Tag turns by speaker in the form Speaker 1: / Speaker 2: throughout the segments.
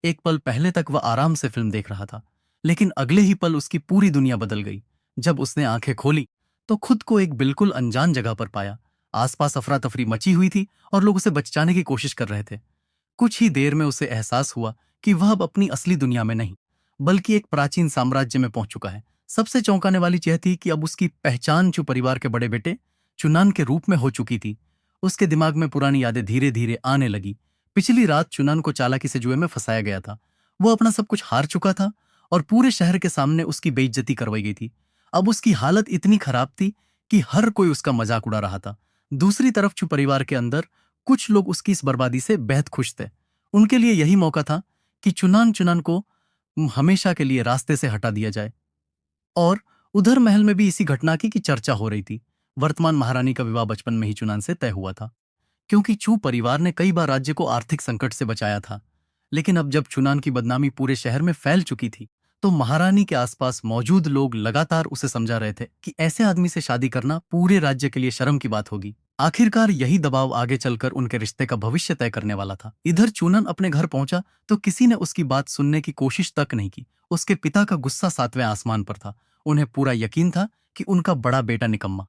Speaker 1: एक पल पहले तक वह आराम से फिल्म देख रहा था, लेकिन अगले ही पल उसकी पूरी दुनिया बदल गई। जब उसने आंखें खोली तो खुद को एक बिल्कुल अनजान जगह पर पाया। आसपास अफरा तफरी मची हुई थी और लोग उसे बचाने की कोशिश कर रहे थे। कुछ ही देर में उसे एहसास हुआ कि वह अब अपनी असली दुनिया में नहीं, बल्कि एक प्राचीन साम्राज्य में पहुंच चुका है। सबसे चौंकाने वाली चीज थी कि अब उसकी पहचान चु परिवार के बड़े बेटे चुनान के रूप में हो चुकी थी। उसके दिमाग में पुरानी यादें धीरे धीरे आने लगी। पिछली रात चुनान को चालाकी से जुए में फंसाया गया था। वो अपना सब कुछ हार चुका था और पूरे शहर के सामने उसकी बेइज्जती करवाई गई थी। अब उसकी हालत इतनी खराब थी कि हर कोई उसका मजाक उड़ा रहा था। दूसरी तरफ चु परिवार के अंदर कुछ लोग उसकी इस बर्बादी से बेहद खुश थे। उनके लिए यही मौका था कि चुनान चुनान को हमेशा के लिए रास्ते से हटा दिया जाए। और उधर महल में भी इसी घटना की चर्चा हो रही थी। वर्तमान महारानी का विवाह बचपन में ही चुनान से तय हुआ था, क्योंकि चू परिवार ने कई बार राज्य को आर्थिक संकट से बचाया था। लेकिन अब जब चुनान की बदनामी पूरे शहर में फैल चुकी थी, तो महारानी के आसपास मौजूद लोग लगातार उसे समझा रहे थे कि ऐसे आदमी से शादी करना पूरे राज्य के लिए शर्म की बात होगी। आखिरकार यही दबाव आगे चलकर उनके रिश्ते का भविष्य तय करने वाला था। इधर चूनन अपने घर पहुंचा तो किसी ने उसकी बात सुनने की कोशिश तक नहीं की। उसके पिता का गुस्सा सातवें आसमान पर था। उन्हें पूरा यकीन था कि उनका बड़ा बेटा निकम्मा,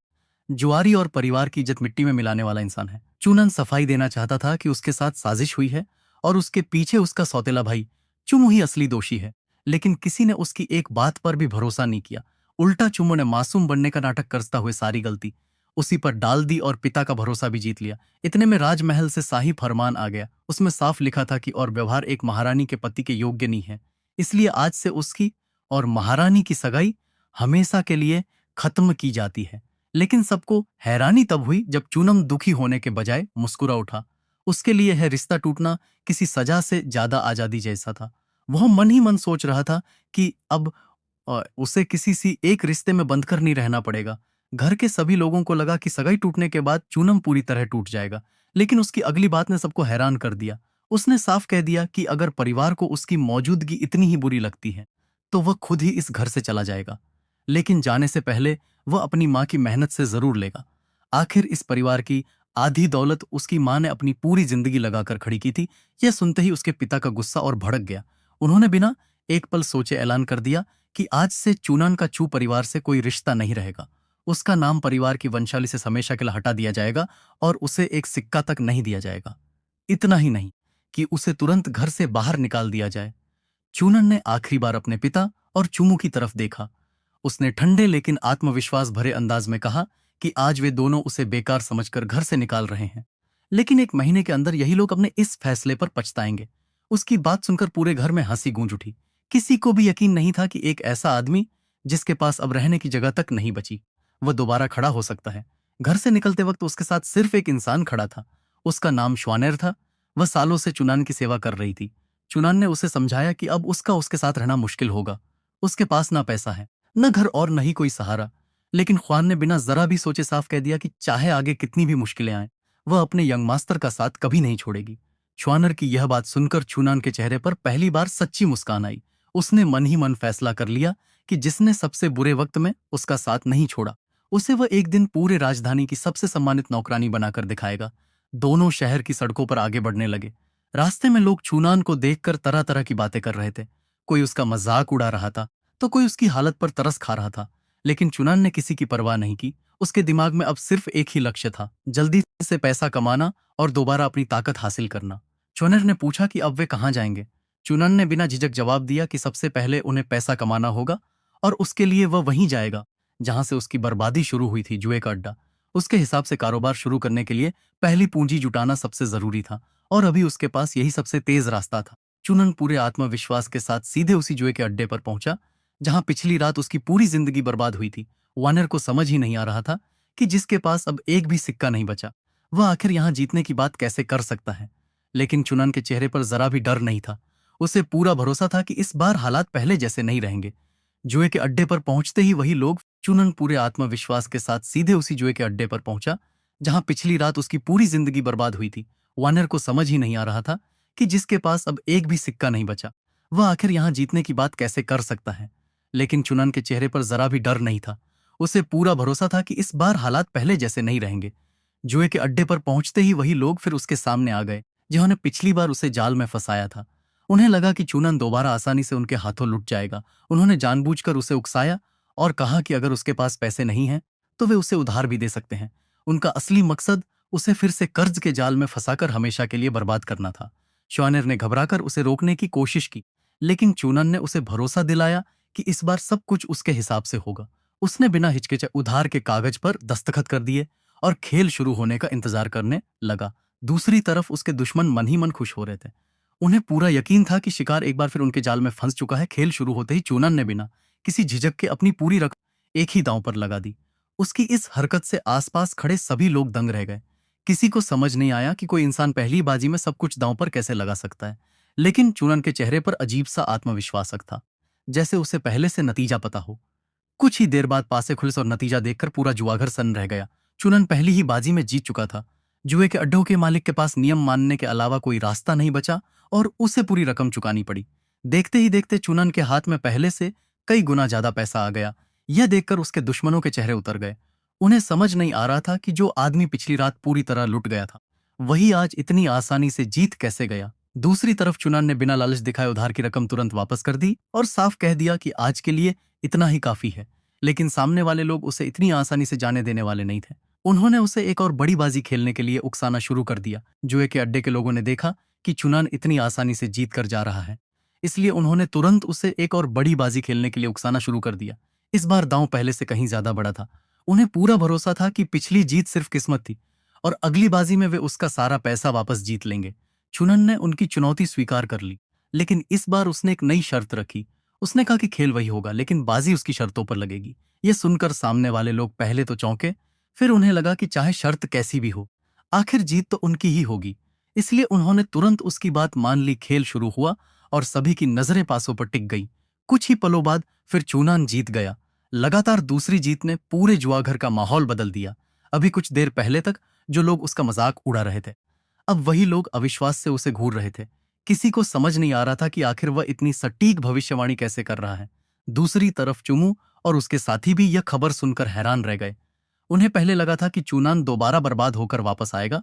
Speaker 1: जुआरी और परिवार की इज्जत मिट्टी में मिलाने वाला इंसान है। चूनन सफाई देना चाहता था कि उसके साथ साजिश हुई है और उसके पीछे उसका सौतेला भाई चुमू ही असली दोषी है। लेकिन किसी ने उसकी एक बात पर भी भरोसा नहीं किया। उल्टा चुमू ने मासूम बनने का नाटक करता हुए सारी गलती उसी पर डाल दी और पिता का भरोसा भी जीत लिया। इतने में राजमहल से शाही फरमान आ गया। उसमें साफ लिखा था कि और व्यवहार एक महारानी के पति के योग्य नहीं है, इसलिए आज से उसकी और महारानी की सगाई हमेशा के लिए खत्म की जाती है। लेकिन सबको हैरानी तब हुई जब चूनम दुखी होने के बजाय मुस्कुरा उठा। उसके लिए यह रिश्ता टूटना किसी सजा से ज्यादा आजादी जैसा था। वह मन ही मन सोच रहा था कि अब उसे किसी सी एक रिश्ते में बंधकर नहीं रहना पड़ेगा। घर के सभी लोगों को लगा कि सगाई टूटने के बाद चूनम पूरी तरह टूट जाएगा, लेकिन उसकी अगली बात ने सबको हैरान कर दिया। उसने साफ कह दिया कि अगर परिवार को उसकी मौजूदगी इतनी ही बुरी लगती है, तो वह खुद ही इस घर से चला जाएगा। लेकिन जाने से पहले वह अपनी माँ की मेहनत से जरूर लेगा। आखिर इस परिवार की आधी दौलत उसकी माँ ने अपनी पूरी जिंदगी लगाकर खड़ी की थी। यह सुनते ही उसके पिता का गुस्सा और भड़क गया। उन्होंने बिना एक पल सोचे ऐलान कर दिया कि आज से चूनन का चू परिवार से कोई रिश्ता नहीं रहेगा। उसका नाम परिवार की वंशावली से हमेशा के लिए हटा दिया जाएगा और उसे एक सिक्का तक नहीं दिया जाएगा। इतना ही नहीं कि उसे तुरंत घर से बाहर निकाल दिया जाए। चूनन ने आखिरी बार अपने पिता और चुमू की तरफ देखा। उसने ठंडे लेकिन आत्मविश्वास भरे अंदाज में कहा कि आज वे दोनों उसे बेकार समझकर घर से निकाल रहे हैं, लेकिन एक महीने के अंदर यही लोग अपने इस फैसले पर पछताएंगे। उसकी बात सुनकर पूरे घर में हंसी गूंज उठी। किसी को भी यकीन नहीं था कि एक ऐसा आदमी जिसके पास अब रहने की जगह तक नहीं बची, वह दोबारा खड़ा हो सकता है। घर से निकलते वक्त उसके साथ सिर्फ एक इंसान खड़ा था। उसका नाम श्वानेर था। वह सालों से चुनान की सेवा कर रही थी। चुनान ने उसे समझाया कि अब उसका उसके साथ रहना मुश्किल होगा। उसके पास ना पैसा है, न घर और न ही कोई सहारा। लेकिन ख्वान ने बिना जरा भी सोचे साफ कह दिया कि चाहे आगे कितनी भी मुश्किलें आए, वह अपने यंग मास्टर का साथ कभी नहीं छोड़ेगी। श्वानर की यह बात सुनकर चूनान के चेहरे पर पहली बार सच्ची मुस्कान आई। उसने मन ही मन फैसला कर लिया कि जिसने सबसे बुरे वक्त में उसका साथ नहीं छोड़ा, उसे वह एक दिन पूरे राजधानी की सबसे सम्मानित नौकरानी बनाकर दिखाएगा। दोनों शहर की सड़कों पर आगे बढ़ने लगे। रास्ते में लोग चूनान को देखकर तरह तरह की बातें कर रहे थे। कोई उसका मजाक उड़ा रहा था तो कोई उसकी हालत पर तरस खा रहा था। लेकिन चुनान ने किसी की परवाह नहीं की। उसके दिमाग में अब सिर्फ एक ही लक्ष्य था, जल्दी से पैसा कमाना और दोबारा अपनी ताकत हासिल करना। चुनर ने पूछा कि अब वे कहाँ जाएंगे। चुनन ने बिना झिझक जवाब दिया कि सबसे पहले उन्हें पैसा कमाना होगा और उसके लिए वह वहीं जाएगा जहां से उसकी बर्बादी शुरू हुई थी, जुए का अड्डा। उसके हिसाब से कारोबार शुरू करने के लिए पहली पूंजी जुटाना सबसे जरूरी था और अभी उसके पास यही सबसे तेज रास्ता था। चुनन पूरे आत्मविश्वास के साथ सीधे उसी जुए के अड्डे पर पहुंचा जहां पिछली रात उसकी पूरी जिंदगी बर्बाद हुई थी। वानर को समझ ही नहीं आ रहा था कि जिसके पास अब एक भी सिक्का नहीं बचा, वह आखिर यहां जीतने की बात कैसे कर सकता है। लेकिन चुनन के चेहरे पर जरा भी डर नहीं था। उसे पूरा भरोसा था कि इस बार हालात पहले जैसे नहीं रहेंगे। जुए के अड्डे पर पहुंचते ही वही लोग। चुनन पूरे आत्मविश्वास के साथ सीधे उसी जुए के अड्डे पर पहुंचा जहां पिछली रात उसकी पूरी जिंदगी बर्बाद हुई थी। वानर को समझ ही नहीं आ रहा था कि जिसके पास अब एक भी सिक्का नहीं बचा, वह आखिर यहां जीतने की बात कैसे कर सकता है। लेकिन चुनन के चेहरे पर जरा भी डर नहीं था। उसे पूरा भरोसा था कि इस बार हालात पहले जैसे नहीं रहेंगे। जुए के अड्डे पर पहुंचते ही वही लोग फिर उसके सामने आ गए जिन्होंने पिछली बार उसे जाल में फंसाया था। उन्हें लगा कि चूनन दोबारा आसानी से उनके हाथों लुट जाएगा। उन्होंने जानबूझकर उसे उकसाया और कहा कि अगर उसके पास पैसे नहीं हैं तो वे उसे उधार भी दे सकते हैं। उनका असली मकसद उसे फिर से कर्ज के जाल में फंसाकर हमेशा के लिए बर्बाद करना था। श्वानर ने घबराकर उसे रोकने की कोशिश की, लेकिन चूनन ने उसे भरोसा दिलाया कि इस बार सब कुछ उसके हिसाब से होगा। उसने बिना हिचकिचाए उधार के कागज पर दस्तखत कर दिए और खेल शुरू होने का इंतजार करने लगा। दूसरी तरफ उसके दुश्मन मन ही मन खुश हो रहे थे। उन्हें पूरा यकीन था कि शिकार एक बार फिर उनके जाल में फंस चुका है। खेल शुरू होते ही चूनन ने बिना किसी झिझक के अपनी पूरी रकम एक ही दांव पर लगा दी। उसकी इस हरकत से आसपास खड़े सभी लोग दंग रह गए। किसी को समझ नहीं आया कि कोई इंसान पहली बाजी में सब कुछ दांव पर कैसे लगा सकता है। लेकिन चूनन के चेहरे पर अजीब सा आत्मविश्वास था, जैसे उसे पहले से नतीजा पता हो। कुछ ही देर बाद पासे खुलस और नतीजा देखकर पूरा जुआघर सन्न रह गया। चुनन पहली ही बाजी में जीत चुका था। जुए के अड्डों के मालिक के पास नियम मानने के अलावा कोई रास्ता नहीं बचा और उसे पूरी रकम चुकानी पड़ी। देखते ही देखते चुनन के हाथ में पहले से कई गुना ज्यादा पैसा आ गया। यह देखकर उसके दुश्मनों के चेहरे उतर गए। उन्हें समझ नहीं आ रहा था कि जो आदमी पिछली रात पूरी तरह लुट गया था, वही आज इतनी आसानी से जीत कैसे गया। दूसरी तरफ चुनन ने बिना लालच दिखाए उधार की रकम तुरंत वापस कर दी और साफ कह दिया कि आज के लिए इतना ही काफी है। लेकिन सामने वाले लोग उसे इतनी आसानी से जाने देने वाले नहीं थे। उन्होंने उसे एक और बड़ी बाजी खेलने के लिए उकसाना शुरू कर दिया। जुए के अड्डे के लोगों ने देखा कि चुनान इतनी आसानी से जीत कर जा रहा है, इसलिए उन्होंने तुरंत उसे एक और बड़ी बाजी खेलने के लिए उकसाना शुरू कर दिया। इस बार दांव पहले से कहीं ज्यादा बड़ा था। उन्हें पूरा भरोसा था कि पिछली जीत सिर्फ किस्मत थी और अगली बाजी में वे उसका सारा पैसा वापस जीत लेंगे। चुनन ने उनकी चुनौती स्वीकार कर ली, लेकिन इस बार उसने एक नई शर्त रखी। उसने कहा कि खेल वही होगा, लेकिन बाजी उसकी शर्तों पर लगेगी। ये सुनकर सामने वाले लोग पहले तो चौंके, फिर उन्हें लगा कि चाहे शर्त कैसी भी हो, आखिर जीत तो उनकी ही होगी। इसलिए उन्होंने तुरंत उसकी बात मान ली। खेल शुरू हुआ और सभी की नजरें पासों पर टिक गई। कुछ ही पलों बाद फिर चूनान जीत गया। लगातार दूसरी जीत ने पूरे जुआघर का माहौल बदल दिया। अभी कुछ देर पहले तक जो लोग उसका मजाक उड़ा रहे थे, अब वही लोग अविश्वास से उसे घूर रहे थे। किसी को समझ नहीं आ रहा था कि आखिर वह इतनी सटीक भविष्यवाणी कैसे कर रहा है। दूसरी तरफ चुमू और उसके साथी भी यह खबर सुनकर हैरान रह गए। उन्हें पहले लगा था कि चूनान दोबारा बर्बाद होकर वापस आएगा,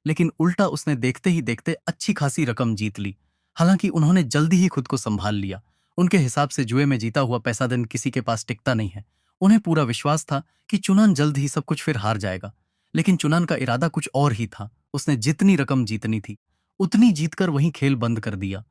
Speaker 1: लेकिन उल्टा उसने देखते ही देखते अच्छी खासी रकम जीत ली। हालांकि उन्होंने जल्दी ही खुद को संभाल लिया। उनके हिसाब से जुए में जीता हुआ पैसा दिन किसी के पास टिकता नहीं है। उन्हें पूरा विश्वास था कि चुनान जल्द ही सब कुछ फिर हार जाएगा, लेकिन चुनान का इरादा कुछ और ही था। उसने जितनी रकम जीतनी थी उतनी जीतकर वहीं खेल बंद कर दिया।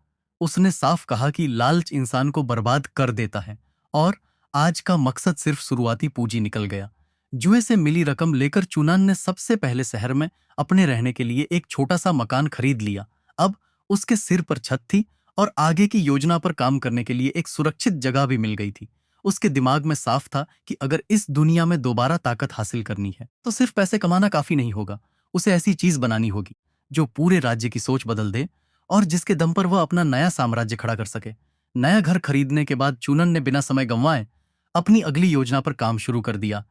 Speaker 1: उसने साफ कहा कि लालच इंसान को बर्बाद कर देता है और आज का मकसद सिर्फ शुरुआती पूंजी निकल गया। जुए से मिली रकम लेकर चुनान ने सबसे पहले शहर में अपने रहने के लिए एक छोटा सा मकान खरीद लिया। अब उसके सिर पर छत थी और आगे की योजना पर काम करने के लिए एक सुरक्षित जगह भी मिल गई थी। उसके दिमाग में साफ था कि अगर इस दुनिया में दोबारा ताकत हासिल करनी है तो सिर्फ पैसे कमाना काफी नहीं होगा। उसे ऐसी चीज बनानी होगी जो पूरे राज्य की सोच बदल दे और जिसके दम पर वह अपना नया साम्राज्य खड़ा कर सके। नया घर खरीदने के बाद चूनन ने बिना समय गंवाए अपनी अगली योजना पर काम शुरू कर दिया।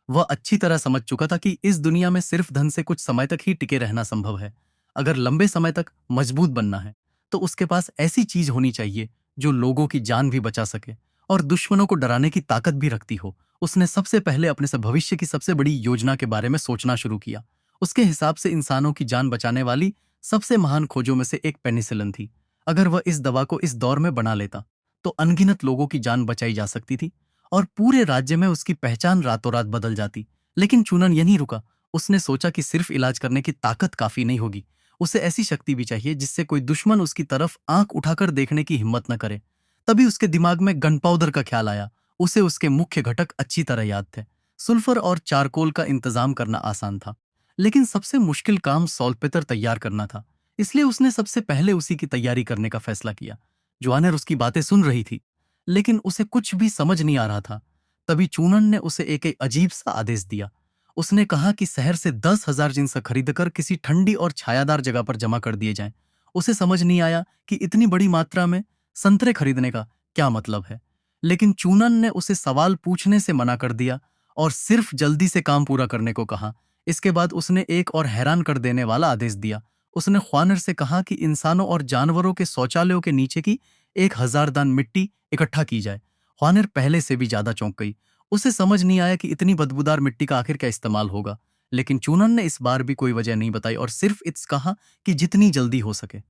Speaker 1: वह अच्छी तरह समझ चुका था कि इस दुनिया में सिर्फ धन से कुछ समय तक ही टिके रहना संभव है। अगर लंबे समय तक मजबूत बनना है तो उसके पास ऐसी चीज होनी चाहिए जो लोगों की जान भी बचा सके और दुश्मनों को डराने की ताकत भी रखती हो। उसने सबसे पहले अपने से भविष्य की सबसे बड़ी योजना के बारे में सोचना शुरू किया। उसके हिसाब से इंसानों की जान बचाने वाली सबसे महान खोजों में से एक पेनिसिलिन थी। अगर वह इस दवा को इस दौर में बना लेता तो अनगिनत लोगों की जान बचाई जा सकती थी और पूरे राज्य में उसकी पहचान रातों रात बदल जाती। लेकिन चूनन यहीं रुका। उसने सोचा कि सिर्फ इलाज करने की ताकत काफी नहीं होगी, उसे ऐसी शक्ति भी चाहिए जिससे कोई दुश्मन उसकी तरफ आंख उठाकर देखने की हिम्मत न करे। तभी उसके दिमाग में गन पाउडर का ख्याल आया। उसे उसके मुख्य घटक अच्छी तरह याद थे। सुल्फर और चारकोल का इंतजाम करना आसान था, लेकिन सबसे मुश्किल काम सॉल्पेटर तैयार करना था। इसलिए उसने सबसे पहले उसी की तैयारी करने का फैसला किया। ज्वानर उसकी बातें सुन रही थी, लेकिन उसे कुछ भी समझ नहीं आ रहा था। तभी चूनन ने उसे एक अजीब सा आदेश दिया। उसने कहा कि शहर से 10,000 जिंस खरीदकर किसी ठंडी और छायादार जगह पर जमा कर दिए जाएं। उसे समझ नहीं आया कि इतनी बड़ी मात्रा में संतरे खरीदने का क्या मतलब है, लेकिन चूनन ने उसे सवाल पूछने से मना कर दिया और सिर्फ जल्दी से काम पूरा करने को कहा। इसके बाद उसने एक और हैरान कर देने वाला आदेश दिया। उसने ख्वानर से कहा कि इंसानों और जानवरों के शौचालयों के नीचे की 1,000 दान मिट्टी इकट्ठा की जाए। ख्वानर पहले से भी ज्यादा चौंक गई। उसे समझ नहीं आया कि इतनी बदबूदार मिट्टी का आखिर क्या इस्तेमाल होगा, लेकिन चूनन ने इस बार भी कोई वजह नहीं बताई और सिर्फ इस कहा कि जितनी जल्दी हो सके।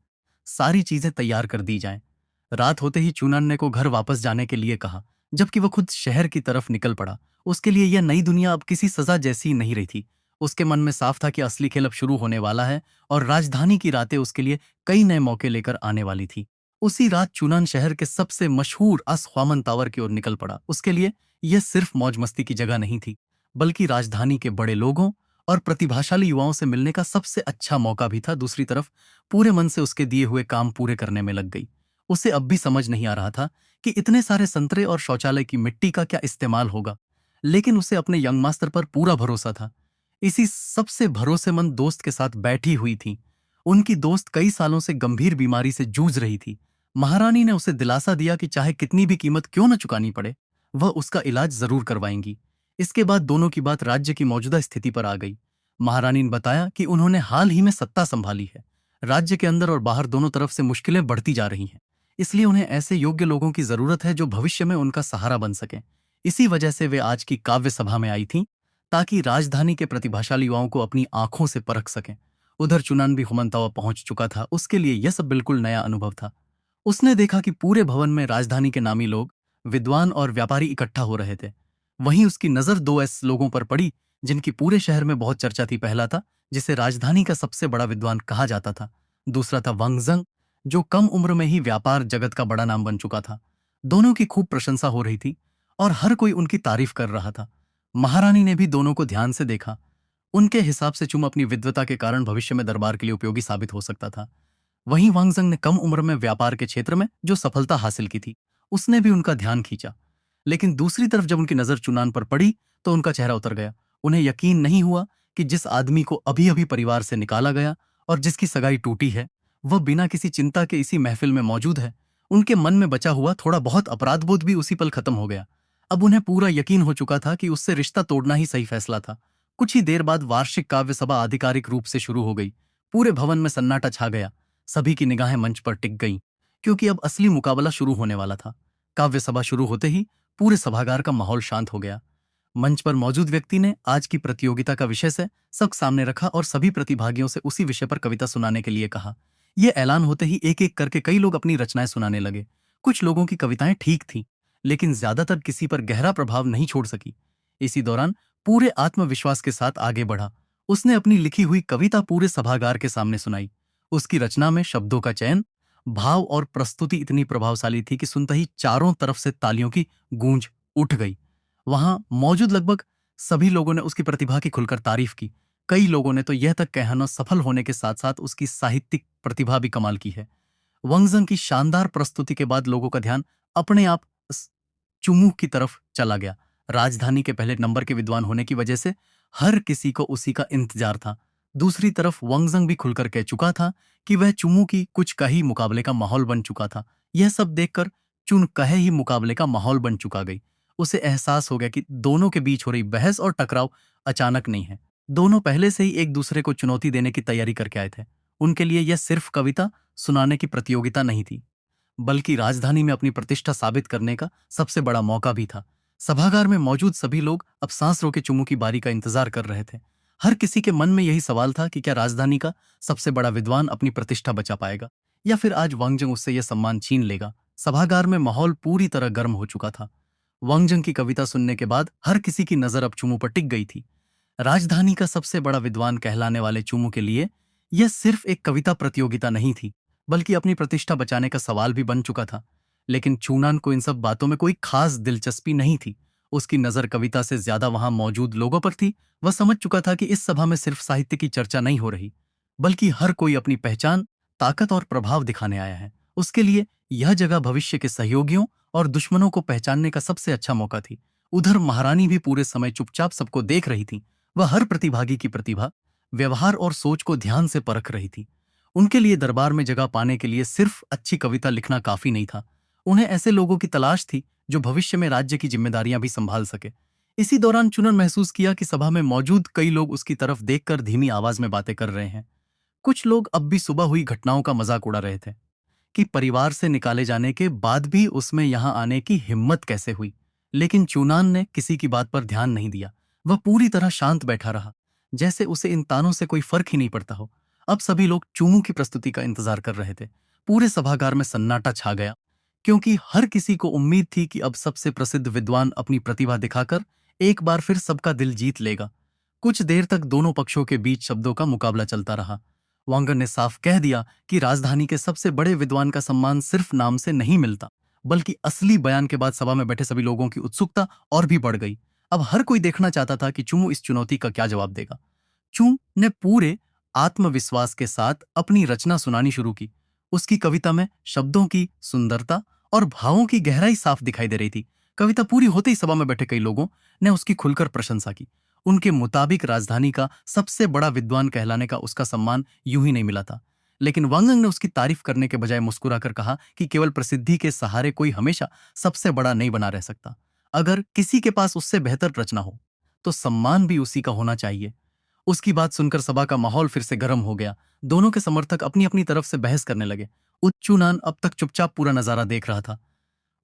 Speaker 1: सारी चीजें तैयार कर दी जाएं। रात होते ही चूनन्ने को घर वापस जाने के लिए कहा, जबकि वह खुद शहर की तरफ निकल पड़ा। उसके लिए यह नई दुनिया अब किसी सजा जैसी नहीं रही थी। उसके मन में साफ था कि असली खेल अब शुरू होने वाला है और राजधानी की रातें उसके लिए कई नए मौके लेकर आने वाली थी। उसी रात चुनान शहर के सबसे मशहूर असख्वामन टावर की ओर निकल पड़ा। उसके लिए यह सिर्फ मौज मस्ती की जगह नहीं थी, बल्कि राजधानी के बड़े लोगों और प्रतिभाशाली युवाओं से मिलने का सबसे अच्छा मौका भी था। दूसरी तरफ पूरे मन से उसके दिए हुए काम पूरे करने में लग गई। उसे अब भी समझ नहीं आ रहा था कि इतने सारे संतरे और शौचालय की मिट्टी का क्या इस्तेमाल होगा, लेकिन उसे अपने यंग मास्टर पर पूरा भरोसा था। इसी सबसे भरोसेमंद दोस्त के साथ बैठी हुई थी। उनकी दोस्त कई सालों से गंभीर बीमारी से जूझ रही थी। महारानी ने उसे दिलासा दिया कि चाहे कितनी भी कीमत क्यों न चुकानी पड़े, वह उसका इलाज जरूर करवाएंगी। इसके बाद दोनों की बात राज्य की मौजूदा स्थिति पर आ गई। महारानी ने बताया कि उन्होंने हाल ही में सत्ता संभाली है। राज्य के अंदर और बाहर दोनों तरफ से मुश्किलें बढ़ती जा रही हैं। इसलिए उन्हें ऐसे योग्य लोगों की जरूरत है जो भविष्य में उनका सहारा बन सकें। इसी वजह से वे आज की काव्य सभा में आई थीं, ताकि राजधानी के प्रतिभाशाली युवाओं को अपनी आंखों से परख सकें। उधर चुनान भी हुमंतावा पहुंच चुका था। उसके लिए यह सब बिल्कुल नया अनुभव था। उसने देखा कि पूरे भवन में राजधानी के नामी लोग, विद्वान और व्यापारी इकट्ठा हो रहे थे। वहीं उसकी नजर दो ऐसे लोगों पर पड़ी जिनकी पूरे शहर में बहुत चर्चा थी। पहला था जिसे राजधानी का सबसे बड़ा विद्वान कहा जाता था। दूसरा था वांगजंग, जो कम उम्र में ही व्यापार जगत का बड़ा नाम बन चुका था। दोनों की खूब प्रशंसा हो रही थी और हर कोई उनकी तारीफ कर रहा था। महारानी ने भी दोनों को ध्यान से देखा। उनके हिसाब से चुम अपनी विद्वता के कारण भविष्य में दरबार के लिए उपयोगी साबित हो सकता था। वहीं वांगजंग ने कम उम्र में व्यापार के क्षेत्र में जो सफलता हासिल की थी, उसने भी उनका ध्यान खींचा। लेकिन दूसरी तरफ जब उनकी नजर चुनान पर पड़ी तो उनका चेहरा उतर गया। उन्हें यकीन नहीं हुआ कि जिस आदमी को अभी अभी परिवार से निकाला गया और जिसकी सगाई टूटी है, वह बिना किसी चिंता के इसी महफिल में मौजूद है। उनके मन में बचा हुआ थोड़ा बहुत अपराधबोध भी उसी पल खत्म हो गया। अब उन्हें पूरा यकीन हो चुका था कि उससे रिश्ता तोड़ना ही सही फैसला था। कुछ ही देर बाद वार्षिक काव्य सभा आधिकारिक रूप से शुरू हो गई। पूरे भवन में सन्नाटा छा गया। सभी की निगाहें मंच पर टिक गईं, क्योंकि अब असली मुकाबला शुरू होने वाला था। काव्य सभा शुरू होते ही पूरे सभागार का माहौल शांत हो गया। मंच पर मौजूद व्यक्ति ने आज की प्रतियोगिता का विषय से सब सामने रखा और सभी प्रतिभागियों से उसी विषय पर कविता सुनाने के लिए कहा। यह ऐलान होते ही एक एक करके कई लोग अपनी रचनाएं सुनाने लगे। कुछ लोगों की कविताएं ठीक थीं, लेकिन ज्यादातर किसी पर गहरा प्रभाव नहीं छोड़ सकी। इसी दौरान पूरे आत्मविश्वास के साथ आगे बढ़ा। उसने अपनी लिखी हुई कविता पूरे सभागार के सामने सुनाई। उसकी रचना में शब्दों का चयन, भाव और प्रस्तुति इतनी प्रभावशाली थी कि सुनते ही चारों तरफ से तालियों की गूंज उठ गई। वहां मौजूद लगभग सभी लोगों ने उसकी प्रतिभा की खुलकर तारीफ की। कई लोगों ने तो यह तक कहना सफल होने के साथ साथ उसकी साहित्यिक प्रतिभा भी कमाल की है। वंगजंग की शानदार प्रस्तुति के बाद लोगों का ध्यान अपने आप चुमू की तरफ चला गया। राजधानी के पहले नंबर के विद्वान होने की वजह से हर किसी को उसी का इंतजार था। दूसरी तरफ वंगजंग भी खुलकर कह चुका था कि वह चुमू की कुछ कही मुकाबले का माहौल बन चुका था। यह सब देखकर चुन कहे ही मुकाबले का माहौल बन चुका गई। उसे एहसास हो गया कि दोनों के बीच हो रही बहस और टकराव अचानक नहीं है। दोनों पहले से ही एक दूसरे को चुनौती देने की तैयारी करके आए थे। उनके लिए यह सिर्फ कविता सुनाने की प्रतियोगिता नहीं थी, बल्कि राजधानी में अपनी प्रतिष्ठा साबित करने का सबसे बड़ा मौका भी था। सभागार में मौजूद सभी लोग अब सांस रोके चुमू की बारी का इंतजार कर रहे थे। हर किसी के मन में यही सवाल था कि क्या राजधानी का सबसे बड़ा विद्वान अपनी प्रतिष्ठा बचा पाएगा, या फिर आज वांगजंग उससे यह सम्मान छीन लेगा। सभागार में माहौल पूरी तरह गर्म हो चुका था। वांगजंग की कविता सुनने के बाद हर किसी की नजर अब चुमू पर टिक गई थी। राजधानी का सबसे बड़ा विद्वान कहलाने वाले चुमू के लिए यह सिर्फ एक कविता प्रतियोगिता नहीं थी, बल्कि अपनी प्रतिष्ठा बचाने का सवाल भी बन चुका था। लेकिन चूनान को इन सब बातों में कोई खास दिलचस्पी नहीं थी। उसकी नजर कविता से ज्यादा वहां मौजूद लोगों पर थी। वह समझ चुका था कि इस सभा में सिर्फ साहित्य की चर्चा नहीं हो रही, बल्कि हर कोई अपनी पहचान, ताकत और प्रभाव दिखाने आया है। उसके लिए यह जगह भविष्य के सहयोगियों और दुश्मनों को पहचानने का सबसे अच्छा मौका थी। उधर महारानी भी पूरे समय चुपचाप सबको देख रही थी। वह हर प्रतिभागी की प्रतिभा, व्यवहार और सोच को ध्यान से परख रही थी। उनके लिए दरबार में जगह पाने के लिए सिर्फ अच्छी कविता लिखना काफी नहीं था। उन्हें ऐसे लोगों की तलाश थी जो भविष्य में राज्य की जिम्मेदारियां भी संभाल सके। इसी दौरान चुनन महसूस किया कि सभा में मौजूद कई लोग उसकी तरफ देखकर धीमी आवाज में बातें कर रहे हैं। कुछ लोग अब भी सुबह हुई घटनाओं का मजाक उड़ा रहे थे कि परिवार से निकाले जाने के बाद भी उसमें यहां आने की हिम्मत कैसे हुई। लेकिन चूनान ने किसी की बात पर ध्यान नहीं दिया। वह पूरी तरह शांत बैठा रहा, जैसे उसे इन तानों से कोई फर्क ही नहीं पड़ता हो। अब सभी लोग चूमू की प्रस्तुति का इंतजार कर रहे थे। पूरे सभागार में सन्नाटा छा गया, क्योंकि हर किसी को उम्मीद थी कि अब सबसे प्रसिद्ध विद्वान अपनी प्रतिभा दिखाकर एक बार फिर सबका दिल जीत लेगा। कुछ देर तक दोनों पक्षों के बीच शब्दों का मुकाबला चलता रहा। वांगन ने साफ कह दिया कि राजधानी के सबसे बड़े विद्वान का सम्मान सिर्फ नाम से नहीं मिलता, बल्कि असली बयान के बाद सभा में बैठे सभी लोगों की उत्सुकता और भी बढ़ गई। अब हर कोई देखना चाहता था कि चुमू इस चुनौती का क्या जवाब देगा। चू ने पूरे आत्मविश्वास के साथ अपनी रचना सुनानी शुरू की। उसकी कविता में शब्दों की सुंदरता और भावों की गहराई साफ दिखाई दे रही थी। कविता पूरी होते ही सभा में बैठे कई लोगों ने उसकी खुलकर प्रशंसा की। उनके मुताबिक राजधानी का सबसे बड़ा विद्वान कहलाने का उसका सम्मान यूं ही नहीं मिला था। लेकिन वांगंग ने उसकी तारीफ करने के बजाय मुस्कुराकर कहा कि केवल प्रसिद्धि के सहारे कोई हमेशा सबसे बड़ा नहीं बना रह सकता। अगर किसी के पास उससे बेहतर रचना हो तो सम्मान भी उसी का होना चाहिए। उसकी बात सुनकर सभा का माहौल फिर से गर्म हो गया। दोनों के समर्थक अपनी अपनी तरफ से बहस करने लगे। उच्चूनान अब तक चुपचाप पूरा नजारा देख रहा था।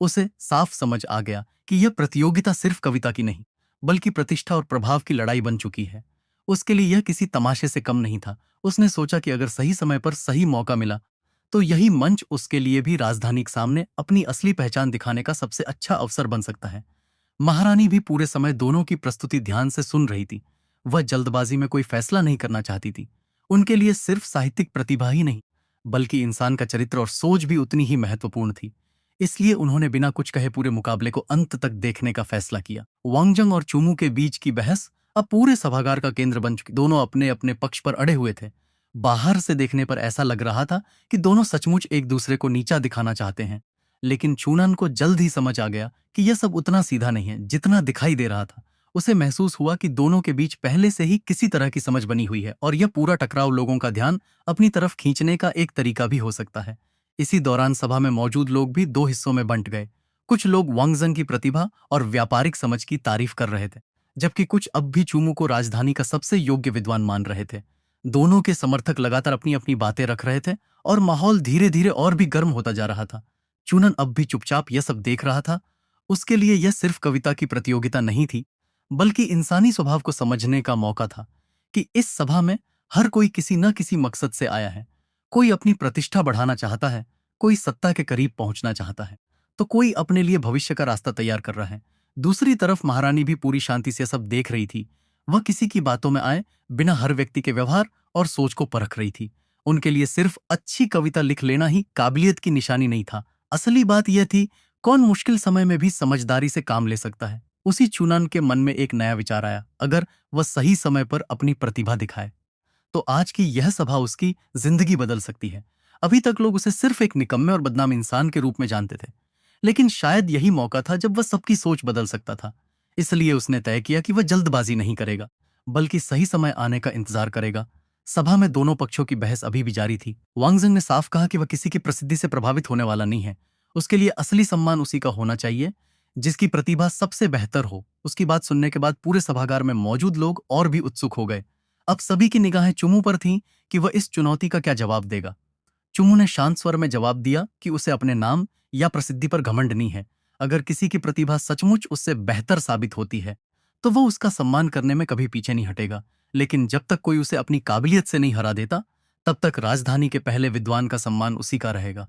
Speaker 1: उसे साफ समझ आ गया कि यह प्रतियोगिता सिर्फ कविता की नहीं, बल्कि प्रतिष्ठा और प्रभाव की लड़ाई बन चुकी है। उसके लिए यह किसी तमाशे से कम नहीं था। उसने सोचा कि अगर सही समय पर सही मौका मिला तो यही मंच उसके लिए भी राजधानी के सामने अपनी असली पहचान दिखाने का सबसे अच्छा अवसर बन सकता है। महारानी भी पूरे समय दोनों की प्रस्तुति ध्यान से सुन रही थी। वह जल्दबाजी में कोई फैसला नहीं करना चाहती थी। उनके लिए सिर्फ साहित्यिक प्रतिभा ही नहीं, बल्कि इंसान का चरित्र और सोच भी उतनी ही महत्वपूर्ण थी। इसलिए उन्होंने बिना कुछ कहे पूरे मुकाबले को अंत तक देखने का फैसला किया। वांगजंग और चुमू के बीच की बहस अब पूरे सभागार का केंद्र बन चुकी। दोनों अपने अपने पक्ष पर अड़े हुए थे। बाहर से देखने पर ऐसा लग रहा था कि दोनों सचमुच एक दूसरे को नीचा दिखाना चाहते हैं। लेकिन चूनन को जल्द ही समझ आ गया कि यह सब उतना सीधा नहीं है जितना दिखाई दे रहा था। उसे महसूस हुआ कि दोनों के बीच पहले से ही किसी तरह की समझ बनी हुई है और यह पूरा टकराव लोगों का ध्यान अपनी तरफ खींचने का एक तरीका भी हो सकता है। इसी दौरान सभा में मौजूद लोग भी दो हिस्सों में बंट गए। कुछ लोग वांगजन की प्रतिभा और व्यापारिक समझ की तारीफ कर रहे थे, जबकि कुछ अब भी चूमू को राजधानी का सबसे योग्य विद्वान मान रहे थे। दोनों के समर्थक लगातार अपनी अपनी बातें रख रहे थे और माहौल धीरे धीरे और भी गर्म होता जा रहा था। चूनन अब भी चुपचाप यह सब देख रहा था। उसके लिए यह सिर्फ कविता की प्रतियोगिता नहीं थी, बल्कि इंसानी स्वभाव को समझने का मौका था कि इस सभा में हर कोई किसी न किसी मकसद से आया है। कोई अपनी प्रतिष्ठा बढ़ाना चाहता है, कोई सत्ता के करीब पहुंचना चाहता है, तो कोई अपने लिए भविष्य का रास्ता तैयार कर रहा है। दूसरी तरफ महारानी भी पूरी शांति से सब देख रही थी। वह किसी की बातों में आए बिना हर व्यक्ति के व्यवहार और सोच को परख रही थी। उनके लिए सिर्फ अच्छी कविता लिख लेना ही काबिलियत की निशानी नहीं था। असली बात यह थी, कौन मुश्किल समय में भी समझदारी से काम ले सकता है। उसी चुनान के मन में एक नया विचार आया। अगर वह सही समय पर अपनी प्रतिभा दिखाए तो आज की यह सभा उसकी जिंदगी बदल सकती है। अभी तक लोग उसे सिर्फ एक निकम्मे और बदनाम इंसान के रूप में जानते थे, लेकिन शायद यही मौका था जब वह सबकी सोच बदल सकता था। इसलिए उसने तय किया कि वह जल्दबाजी नहीं करेगा, बल्कि सही समय आने का इंतजार करेगा। सभा में दोनों पक्षों की बहस अभी भी जारी थी। वांगजंग ने साफ कहा कि वह किसी की प्रसिद्धि से प्रभावित होने वाला नहीं है। उसके लिए असली सम्मान उसी का होना चाहिए जिसकी प्रतिभा सबसे बेहतर हो। उसकी बात सुनने के बाद पूरे सभागार में मौजूद लोग और भी उत्सुक हो गए। अब सभी की निगाहें चुमू पर थीं कि वह इस चुनौती का क्या जवाब देगा। चुमू ने शांत स्वर में जवाब दिया कि उसे अपने नाम या प्रसिद्धि पर घमंड नहीं है। अगर किसी की प्रतिभा सचमुच उससे बेहतर साबित होती है तो वह उसका सम्मान करने में कभी पीछे नहीं हटेगा। लेकिन जब तक कोई उसे अपनी काबिलियत से नहीं हरा देता, तब तक राजधानी के पहले विद्वान का सम्मान उसी का रहेगा।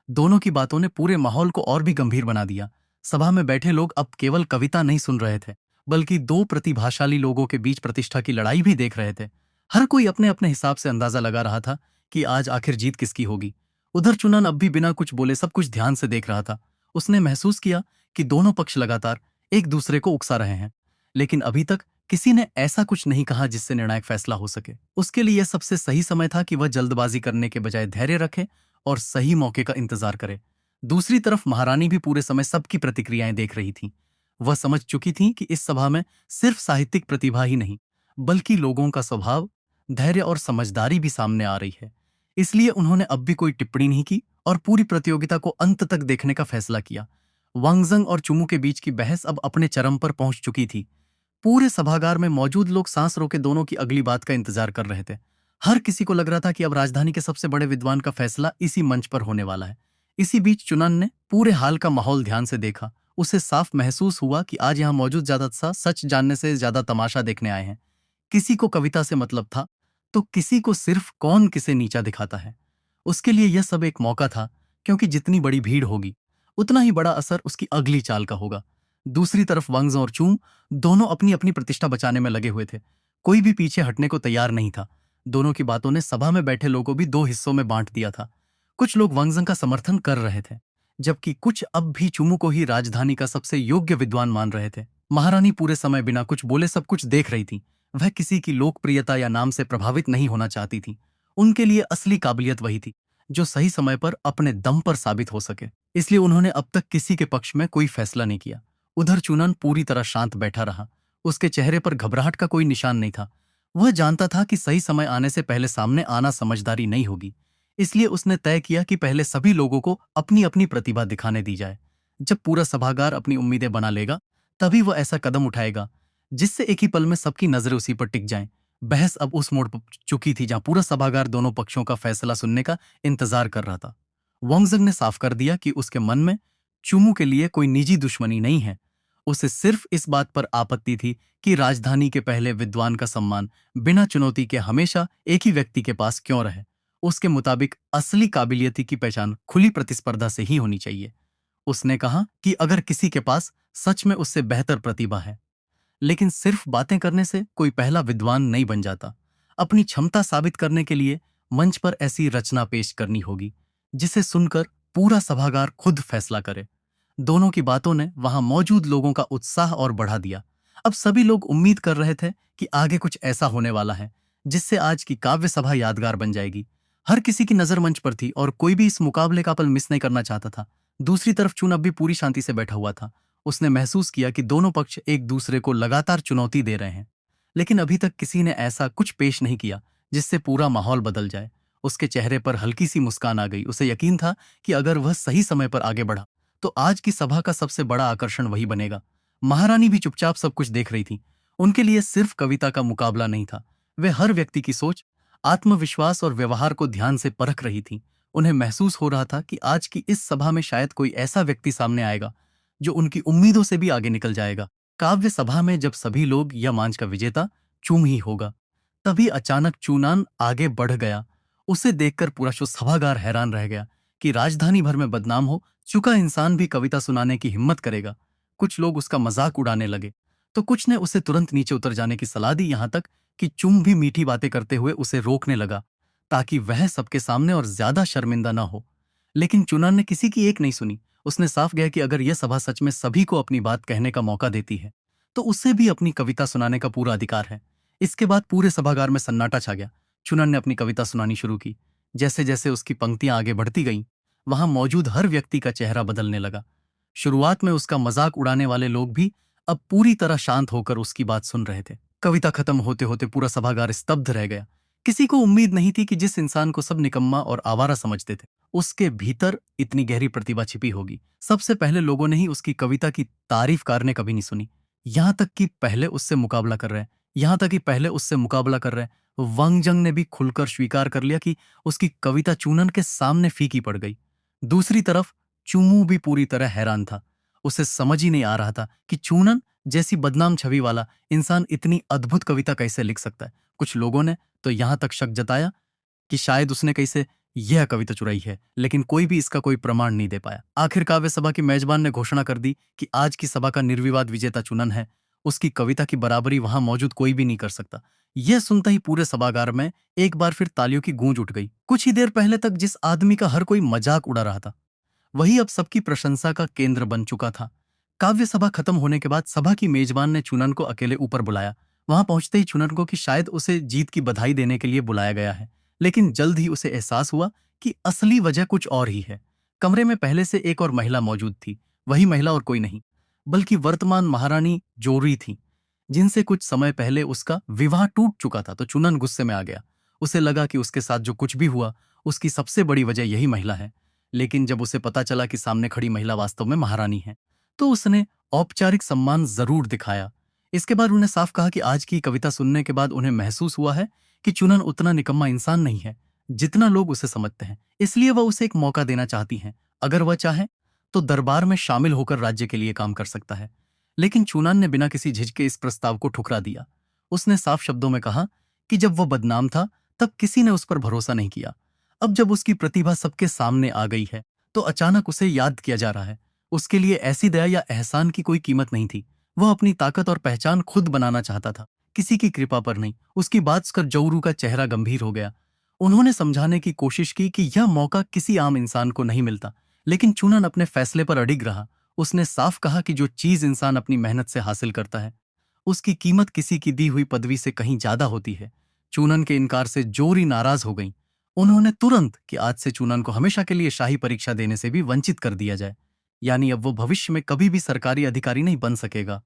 Speaker 1: दोनों की बातों ने पूरे माहौल को और भी गंभीर बना दिया। सभा में बैठे लोग अब केवल कविता नहीं सुन रहे थे, बल्कि दो प्रतिभाशाली लोगों के बीच प्रतिष्ठा की लड़ाई भी देख रहे थे। हर कोई अपने अपने हिसाब से अंदाजा लगा रहा था कि आज आखिर जीत किसकी होगी। उधर चुनन अब भी बिना कुछ बोले सब कुछ ध्यान से देख रहा था। उसने महसूस किया कि दोनों पक्ष लगातार एक दूसरे को उकसा रहे हैं, लेकिन अभी तक किसी ने ऐसा कुछ नहीं कहा जिससे निर्णायक फैसला हो सके। उसके लिए यह सबसे सही समय था कि वह जल्दबाजी करने के बजाय धैर्य रखे और सही मौके का इंतजार करे। दूसरी तरफ महारानी भी पूरे समय सबकी प्रतिक्रियाएं देख रही थी। वह समझ चुकी थी कि इस सभा में सिर्फ साहित्यिक प्रतिभा ही नहीं, बल्कि लोगों का स्वभाव, धैर्य और समझदारी भी सामने आ रही है। इसलिए उन्होंने अब भी कोई टिप्पणी नहीं की और पूरी प्रतियोगिता को अंत तक देखने का फैसला किया। वांगजंग और चुमू के बीच की बहस अब अपने चरम पर पहुंच चुकी थी। पूरे सभागार में मौजूद लोग सांस रोके दोनों की अगली बात का इंतजार कर रहे थे। हर किसी को लग रहा था कि अब राजधानी के सबसे बड़े विद्वान का फैसला इसी मंच पर होने वाला है। इसी बीच चुनन ने पूरे हाल का माहौल ध्यान से देखा। उसे साफ महसूस हुआ कि आज यहाँ मौजूद ज्यादातर सच जानने से ज्यादा तमाशा देखने आए हैं। किसी को कविता से मतलब था, तो किसी को सिर्फ कौन किसे नीचा दिखाता है। उसके लिए यह सब एक मौका था, क्योंकि जितनी बड़ी भीड़ होगी उतना ही बड़ा असर उसकी अगली चाल का होगा। दूसरी तरफ वंग्स और चूम दोनों अपनी अपनी प्रतिष्ठा बचाने में लगे हुए थे। कोई भी पीछे हटने को तैयार नहीं था। दोनों की बातों ने सभा में बैठे लोगों को भी दो हिस्सों में बांट दिया था। कुछ लोग वंगजंग का समर्थन कर रहे थे, जबकि कुछ अब भी चुमू को ही राजधानी का सबसे योग्य विद्वान मान रहे थे। महारानी पूरे समय बिना कुछ बोले सब कुछ देख रही थी। वह किसी की लोकप्रियता या नाम से प्रभावित नहीं होना चाहती थी। उनके लिए असली काबिलियत वही थी जो सही समय पर अपने दम पर साबित हो सके। इसलिए उन्होंने अब तक किसी के पक्ष में कोई फैसला नहीं किया। उधर चुनन पूरी तरह शांत बैठा रहा। उसके चेहरे पर घबराहट का कोई निशान नहीं था। वह जानता था कि सही समय आने से पहले सामने आना समझदारी नहीं होगी। इसलिए उसने तय किया कि पहले सभी लोगों को अपनी अपनी प्रतिभा दिखाने दी जाए। जब पूरा सभागार अपनी उम्मीदें बना लेगा, तभी वह ऐसा कदम उठाएगा जिससे एक ही पल में सबकी नजरें उसी पर टिक जाएं। बहस अब उस मोड़ पर चुकी थी जहां पूरा सभागार दोनों पक्षों का फैसला सुनने का इंतजार कर रहा था। वोंगजंग ने साफ कर दिया कि उसके मन में चुमू के लिए कोई निजी दुश्मनी नहीं है। उसे सिर्फ इस बात पर आपत्ति थी कि राजधानी के पहले विद्वान का सम्मान बिना चुनौती के हमेशा एक ही व्यक्ति के पास क्यों रहे। उसके मुताबिक असली काबिलियत की पहचान खुली प्रतिस्पर्धा से ही होनी चाहिए। उसने कहा कि अगर किसी के पास सच में उससे बेहतर प्रतिभा है, लेकिन सिर्फ बातें करने से कोई पहला विद्वान नहीं बन जाता। अपनी क्षमता साबित करने के लिए मंच पर ऐसी रचना पेश करनी होगी जिसे सुनकर पूरा सभागार खुद फैसला करे। दोनों की बातों ने वहां मौजूद लोगों का उत्साह और बढ़ा दिया। अब सभी लोग उम्मीद कर रहे थे कि आगे कुछ ऐसा होने वाला है जिससे आज की काव्य सभा यादगार बन जाएगी। हर किसी की नजर मंच पर थी और कोई भी इस मुकाबले का पल मिस नहीं करना चाहता था। दूसरी तरफ चुन अब भी पूरी शांति से बैठा हुआ था। उसने महसूस किया कि दोनों पक्ष एक दूसरे को लगातार चुनौती दे रहे हैं, लेकिन अभी तक किसी ने ऐसा कुछ पेश नहीं किया जिससे पूरा माहौल बदल जाए। उसके चेहरे पर हल्की सी मुस्कान आ गई। उसे यकीन था कि अगर वह सही समय पर आगे बढ़ा तो आज की सभा का सबसे बड़ा आकर्षण वही बनेगा। महारानी भी चुपचाप सब कुछ देख रही थी। उनके लिए सिर्फ कविता का मुकाबला नहीं था, वे हर व्यक्ति की सोच, आत्मविश्वास और व्यवहार को ध्यान से परख रही थी। उन्हें महसूस हो रहा था कि आज की इस सभा में शायद कोई ऐसा व्यक्ति सामने आएगा जो उनकी उम्मीदों से भी आगे निकल जाएगा। काव्य सभा में जब सभी लोग या मंच का विजेता चूम ही होगा, तभी अचानक चूनान आगे बढ़ गया। उसे देखकर पूरा सभागार हैरान रह गया कि राजधानी भर में बदनाम हो चुका इंसान भी कविता सुनाने की हिम्मत करेगा। कुछ लोग उसका मजाक उड़ाने लगे, तो कुछ ने उसे तुरंत नीचे उतर जाने की सलाह दी। यहां तक कि चुम भी मीठी बातें करते हुए उसे रोकने लगा ताकि वह सबके सामने और ज्यादा शर्मिंदा न हो। लेकिन चुनान ने किसी की एक नहीं सुनी। उसने साफ किया कि अगर यह सभा सच में सभी को अपनी बात कहने का मौका देती है, तो उसे भी अपनी कविता सुनाने का पूरा अधिकार है। इसके बाद पूरे सभागार में सन्नाटा छा गया। चुनन ने अपनी कविता सुनानी शुरू की। जैसे जैसे उसकी पंक्तियां आगे बढ़ती गईं, वहां मौजूद हर व्यक्ति का चेहरा बदलने लगा। शुरुआत में उसका मजाक उड़ाने वाले लोग भी अब पूरी तरह शांत होकर उसकी बात सुन रहे थे। कविता खत्म होते होते पूरा सभागार स्तब्ध रह गया। किसी को उम्मीद नहीं थी कि जिस इंसान को सब निकम्मा और आवारा समझते थे, उसके भीतर इतनी गहरी प्रतिभा छिपी होगी। सबसे पहले लोगों ने ही उसकी कविता की तारीफ करने कभी नहीं सुनी। यहां तक कि पहले उससे मुकाबला कर रहे यहां तक कि पहले उससे मुकाबला कर रहे वंगजंग ने भी खुलकर स्वीकार कर लिया कि उसकी कविता चूनन के सामने फीकी पड़ गई। दूसरी तरफ चुमू भी पूरी तरह हैरान था। उसे समझ ही नहीं आ रहा था कि चूनन जैसी बदनाम छवि वाला इंसान इतनी अद्भुत कविता कैसे लिख सकता है। कुछ लोगों ने तो यहां तक शक जताया कि शायद उसने कैसे यह कविता चुराई है, लेकिन कोई भी इसका कोई प्रमाण नहीं दे पाया। आखिर काव्य सभा की मेजबान ने घोषणा कर दी कि आज की सभा का निर्विवाद विजेता चुनन है। उसकी कविता की बराबरी वहां मौजूद कोई भी नहीं कर सकता। यह सुनते ही पूरे सभागार में एक बार फिर तालियों की गूंज उठ गई। कुछ ही देर पहले तक जिस आदमी का हर कोई मजाक उड़ा रहा था, वही अब सबकी प्रशंसा का केंद्र बन चुका था। काव्य सभा खत्म होने के बाद सभा की मेजबान ने चुनन को अकेले ऊपर बुलाया। वहां पहुंचते ही चुनन को कि शायद उसे जीत की बधाई देने के लिए बुलाया गया है, लेकिन जल्द ही उसे एहसास हुआ कि असली वजह कुछ और ही है। कमरे में पहले से एक और महिला मौजूद थी। वही महिला और कोई नहीं, बल्कि वर्तमान महारानी जोरी थी, जिनसे कुछ समय पहले उसका विवाह टूट चुका था। तो चुनन गुस्से में आ गया। उसे लगा कि उसके साथ जो कुछ भी हुआ उसकी सबसे बड़ी वजह यही महिला है। लेकिन जब उसे पता चला कि सामने खड़ी महिला वास्तव में महारानी है, तो उसने औपचारिक सम्मान जरूर दिखाया। इसके बाद उन्हें साफ कहा कि आज की कविता सुनने के बाद उन्हें महसूस हुआ है कि चुनन उतना निकम्मा इंसान नहीं है जितना लोग उसे समझते हैं। इसलिए वह उसे एक मौका देना चाहती हैं। अगर वह चाहे तो दरबार में शामिल होकर राज्य के लिए काम कर सकता है। लेकिन चूनान ने बिना किसी झिझके इस प्रस्ताव को ठुकरा दिया। उसने साफ शब्दों में कहा कि जब वह बदनाम था तब किसी ने उस पर भरोसा नहीं किया। अब जब उसकी प्रतिभा सबके सामने आ गई है तो अचानक उसे याद किया जा रहा है। उसके लिए ऐसी दया या एहसान की कोई कीमत नहीं थी। वह अपनी ताकत और पहचान खुद बनाना चाहता था, किसी की कृपा पर नहीं। उसकी बात सुनकर जोरू का चेहरा गंभीर हो गया। उन्होंने समझाने की कोशिश की कि यह मौका किसी आम इंसान को नहीं मिलता, लेकिन चूनन अपने फैसले पर अडिग रहा। उसने साफ कहा कि जो चीज इंसान अपनी मेहनत से हासिल करता है उसकी कीमत किसी की दी हुई पदवी से कहीं ज्यादा होती है। चूनन के इनकार से जोरी नाराज हो गई। उन्होंने तुरंत कि आज से चूनन को हमेशा के लिए शाही परीक्षा देने से भी वंचित कर दिया जाए, यानी अब वो भविष्य में कभी भी सरकारी अधिकारी नहीं बन सकेगा।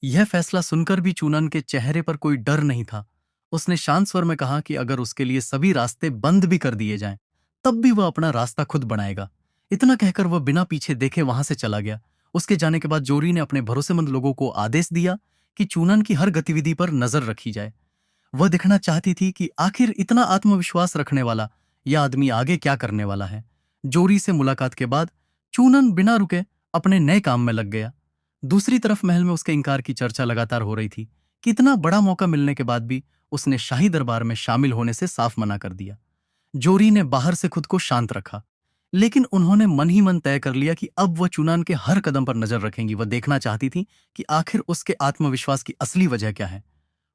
Speaker 1: यह फैसला सुनकर भी चूनन के चेहरे पर कोई डर नहीं था। उसने शांत स्वर में कहा कि अगर उसके लिए सभी रास्ते बंद भी कर दिए जाएं, तब भी वह अपना रास्ता खुद बनाएगा। इतना कहकर वह बिना पीछे देखे वहां से चला गया। उसके जाने के बाद जोरी ने अपने भरोसेमंद लोगों को आदेश दिया कि चूनन की हर गतिविधि पर नजर रखी जाए। वह देखना चाहती थी कि आखिर इतना आत्मविश्वास रखने वाला यह आदमी आगे क्या करने वाला है। जोरी से मुलाकात के बाद चूनन बिना रुके अपने नए काम में लग गया। दूसरी तरफ महल में उसके इंकार की चर्चा लगातार हो रही थी कि इतना बड़ा मौका मिलने के बाद भी उसने शाही दरबार में शामिल होने से साफ मना कर दिया। जोरी ने बाहर से खुद को शांत रखा, लेकिन उन्होंने मन ही मन तय कर लिया कि अब वह चूनन के हर कदम पर नजर रखेंगी। वह देखना चाहती थी कि आखिर उसके आत्मविश्वास की असली वजह क्या है।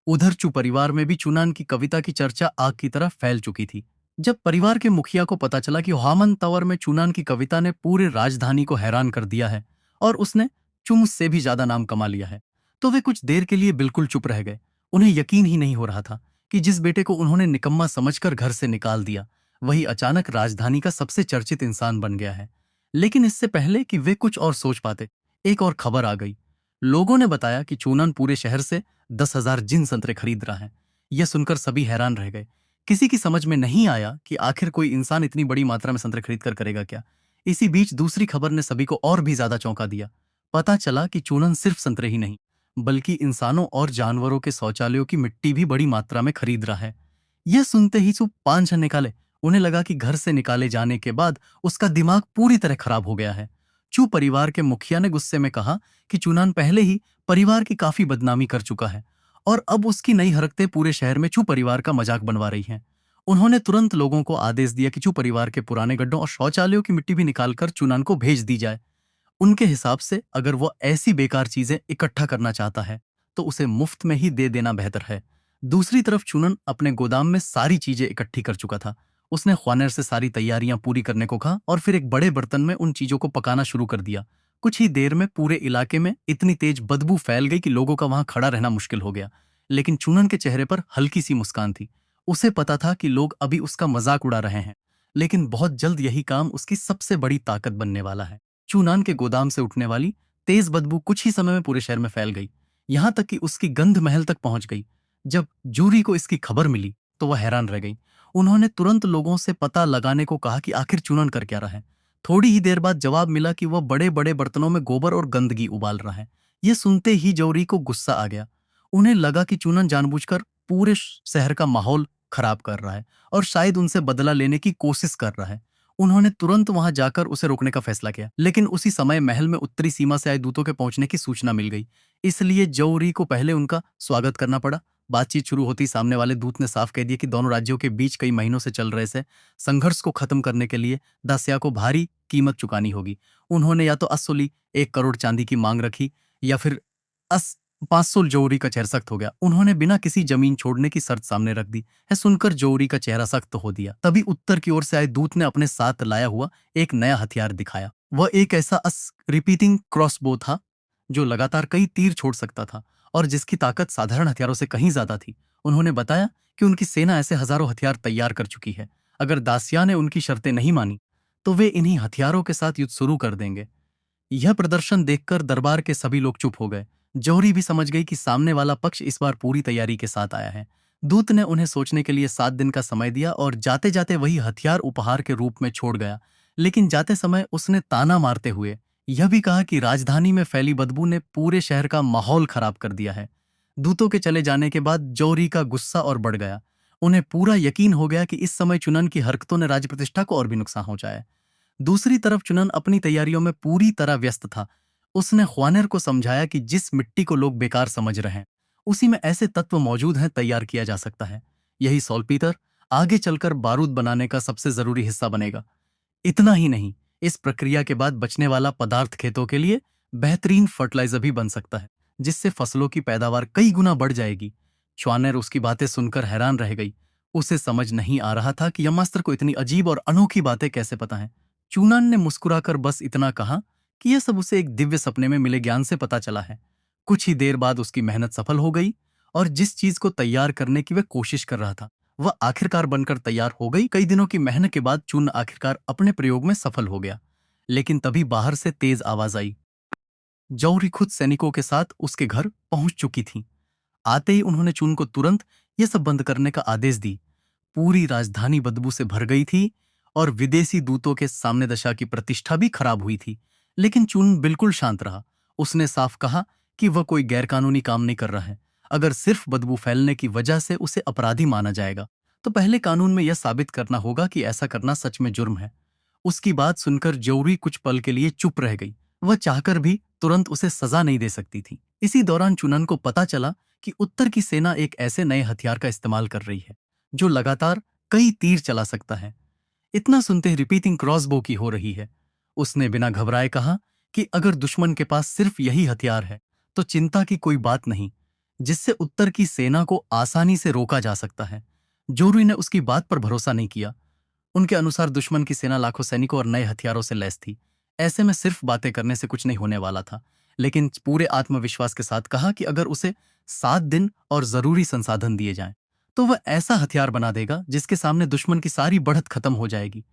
Speaker 1: उधर चू परिवार में भी चूनन की कविता की चर्चा आग की तरह फैल चुकी थी। जब परिवार के मुखिया को पता चला कि हामन तंवर में चूनन की कविता ने पूरे राजधानी को हैरान कर दिया है और उसने चुम से भी ज्यादा नाम कमा लिया है, तो वे कुछ देर के लिए बिल्कुल चुप रह गए। उन्हें यकीन ही नहीं हो रहा था कि जिस बेटे को उन्होंने निकम्मा समझकर घर से निकाल दिया, वही अचानक राजधानी का सबसे चर्चित इंसान बन गया है। लेकिन इससे पहले कि वे कुछ और सोच पाते, एक और खबर आ गई। लोगों ने बताया कि चूनन पूरे शहर से 10,000 जिन संतरे खरीद रहा है। यह सुनकर सभी हैरान रह गए। किसी की समझ में नहीं आया कि आखिर कोई इंसान इतनी बड़ी मात्रा में संतरे खरीद कर करेगा क्या। इसी बीच दूसरी खबर ने सभी को और भी ज्यादा चौंका दिया। पता चला कि चूनन सिर्फ संतरे ही नहीं, बल्कि इंसानों और जानवरों के शौचालयों की मिट्टी भी बड़ी मात्रा में खरीद रहा है। यह सुनते ही चुप पांच छह निकाले। उन्हें लगा कि घर से निकाले जाने के बाद उसका दिमाग पूरी तरह खराब हो गया है। चू परिवार के मुखिया ने गुस्से में कहा कि चूनन पहले ही परिवार की काफी बदनामी कर चुका है और अब उसकी नई हरकतें पूरे शहर में चू परिवार का मजाक बनवा रही हैं। उन्होंने तुरंत लोगों को आदेश दिया कि चू परिवार के पुराने गड्ढों और शौचालयों की मिट्टी भी निकालकर चूनन को भेज दी जाए। उनके हिसाब से अगर वो ऐसी बेकार चीजें इकट्ठा करना चाहता है तो उसे मुफ्त में ही दे देना बेहतर है। दूसरी तरफ चूनन अपने गोदाम में सारी चीजें इकट्ठी कर चुका था। उसने ख्वानर से सारी तैयारियां पूरी करने को कहा और फिर एक बड़े बर्तन में उन चीजों को पकाना शुरू कर दिया। कुछ ही देर में पूरे इलाके में इतनी तेज बदबू फैल गई कि लोगों का वहां खड़ा रहना मुश्किल हो गया। लेकिन चूनन के चेहरे पर हल्की सी मुस्कान थी। उसे पता था कि लोग अभी उसका मजाक उड़ा रहे हैं, लेकिन बहुत जल्द यही काम उसकी सबसे बड़ी ताकत बनने वाला है। चूनान के गोदाम से उठने वाली तेज बदबू कुछ ही समय में पूरे शहर में फैल गई, यहां तक कि उसकी गंध महल तक पहुंच गई। जब जूरी को इसकी खबर मिली तो वह हैरान रह गई। उन्होंने तुरंत लोगों से पता लगाने को कहा कि आखिर चूनन कर क्या रहा है। थोड़ी ही देर बाद जवाब मिला कि वह बड़े बड़े बर्तनों में गोबर और गंदगी उबाल रहा है। यह सुनते ही जौरी को गुस्सा आ गया। उन्हें लगा कि चूनन जानबूझकर पूरे शहर का माहौल खराब कर रहा है और शायद उनसे बदला लेने की कोशिश कर रहा है। उन्होंने तुरंत वहां जाकर उसे रोकने का फैसला किया, लेकिन उसी समय महल में उत्तरी सीमा से आए दूतों के पहुंचने की सूचना मिल गई। इसलिए जौहरी को पहले उनका स्वागत करना पड़ा। बातचीत शुरू होती सामने वाले दूत ने साफ कह दिया कि दोनों राज्यों के बीच कई महीनों से चल रहे से संघर्ष को खत्म करने के लिए दासिया को भारी कीमत चुकानी होगी। उन्होंने या तो असोली 1 करोड़ चांदी की मांग रखी या फिर अस 500 जौहरी का चेहरा सख्त हो गया। उन्होंने बिना किसी जमीन छोड़ने की शर्त सामने रख दी है। सुनकर जौहरी का चेहरा सख्त हो दिया। तभी उत्तर की ओर से आए दूत ने अपने साथ लाया हुआ एक नया हथियार दिखाया। वह एक ऐसा रिपीटिंग क्रॉसबो था जो लगातार कई तीर छोड़ सकता था और जिसकी ताकत साधारण हथियारों से कहीं ज्यादा थी। उन्होंने बताया कि उनकी सेना ऐसे हजारों हथियार तैयार कर चुकी है। अगर दासिया ने उनकी शर्तें नहीं मानी तो वे इन्हीं हथियारों के साथ युद्ध शुरू कर देंगे। यह प्रदर्शन देखकर दरबार के सभी लोग चुप हो गए। जौहरी भी समझ गई कि सामने वाला पक्ष इस बार पूरी तैयारी के साथ आया है। दूत ने उन्हें सोचने के लिए 7 दिन का समय दिया और जाते जाते वही हथियार उपहार के रूप में छोड़ गया। लेकिन जाते समय उसने ताना मारते हुए यह भी कहा कि राजधानी में फैली बदबू ने पूरे शहर का माहौल खराब कर दिया है। दूतों के चले जाने के बाद जौहरी का गुस्सा और बढ़ गया। उन्हें पूरा यकीन हो गया कि इस समय चुनन की हरकतों ने राज्य प्रतिष्ठा को और भी नुकसान पहुंचाया है। दूसरी तरफ चुनन अपनी तैयारियों में पूरी तरह व्यस्त था। उसने ख्वानर को समझाया कि जिस मिट्टी को लोग बेकार समझ रहे हैं, उसी में ऐसे तत्व मौजूद हैं तैयार किया जा सकता है। यही सॉल्पीटर आगे चलकर बारूद बनाने का सबसे जरूरी हिस्सा बनेगा। इतना ही नहीं, इस प्रक्रिया के बाद बचने वाला पदार्थ खेतों के लिए बेहतरीन फर्टिलाइजर भी बन सकता है, जिससे फसलों की पैदावार कई गुना बढ़ जाएगी। च्वानेर उसकी बातें सुनकर हैरान रह गई। उसे समझ नहीं आ रहा था कि यमास्त्र को इतनी अजीब और अनोखी बातें कैसे पता है। चूनान ने मुस्कुराकर बस इतना कहा कि यह सब उसे एक दिव्य सपने में मिले ज्ञान से पता चला है। कुछ ही देर बाद उसकी मेहनत सफल हो गई और जिस चीज को तैयार करने की वह कोशिश कर रहा था, वह आखिरकार बनकर तैयार हो गई। कई दिनों की मेहनत के बाद चूर्ण आखिरकार अपने प्रयोग में सफल हो गया। लेकिन तभी बाहर से तेज आवाज आई। जौहरी खुद सैनिकों के साथ उसके घर पहुंच चुकी थी। आते ही उन्होंने चूर्ण को तुरंत यह सब बंद करने का आदेश दी। पूरी राजधानी बदबू से भर गई थी और विदेशी दूतों के सामने दशा की प्रतिष्ठा भी खराब हुई थी। लेकिन चूर्ण बिल्कुल शांत रहा। उसने साफ कहा कि वह कोई गैरकानूनी काम नहीं कर रहा है। अगर सिर्फ बदबू फैलने की वजह से उसे अपराधी माना जाएगा, तो पहले कानून में यह साबित करना होगा कि ऐसा करना सच में जुर्म है। उसकी बात सुनकर जौहरी कुछ पल के लिए चुप रह गई। वह चाहकर भी तुरंत उसे सजा नहीं दे सकती थी। इसी दौरान चुनन को पता चला कि उत्तर की सेना एक ऐसे नए हथियार का इस्तेमाल कर रही है जो लगातार कई तीर चला सकता है। इतना सुनते ही रिपीटिंग क्रॉसबो की हो रही है। उसने बिना घबराए कहा कि अगर दुश्मन के पास सिर्फ यही हथियार है तो चिंता की कोई बात नहीं, जिससे उत्तर की सेना को आसानी से रोका जा सकता है। जोरू ने उसकी बात पर भरोसा नहीं किया। उनके अनुसार दुश्मन की सेना लाखों सैनिकों और नए हथियारों से लैस थी। ऐसे में सिर्फ बातें करने से कुछ नहीं होने वाला था। लेकिन पूरे आत्मविश्वास के साथ कहा कि अगर उसे 7 दिन और जरूरी संसाधन दिए जाएं, तो वह ऐसा हथियार बना देगा जिसके सामने दुश्मन की सारी बढ़त खत्म हो जाएगी।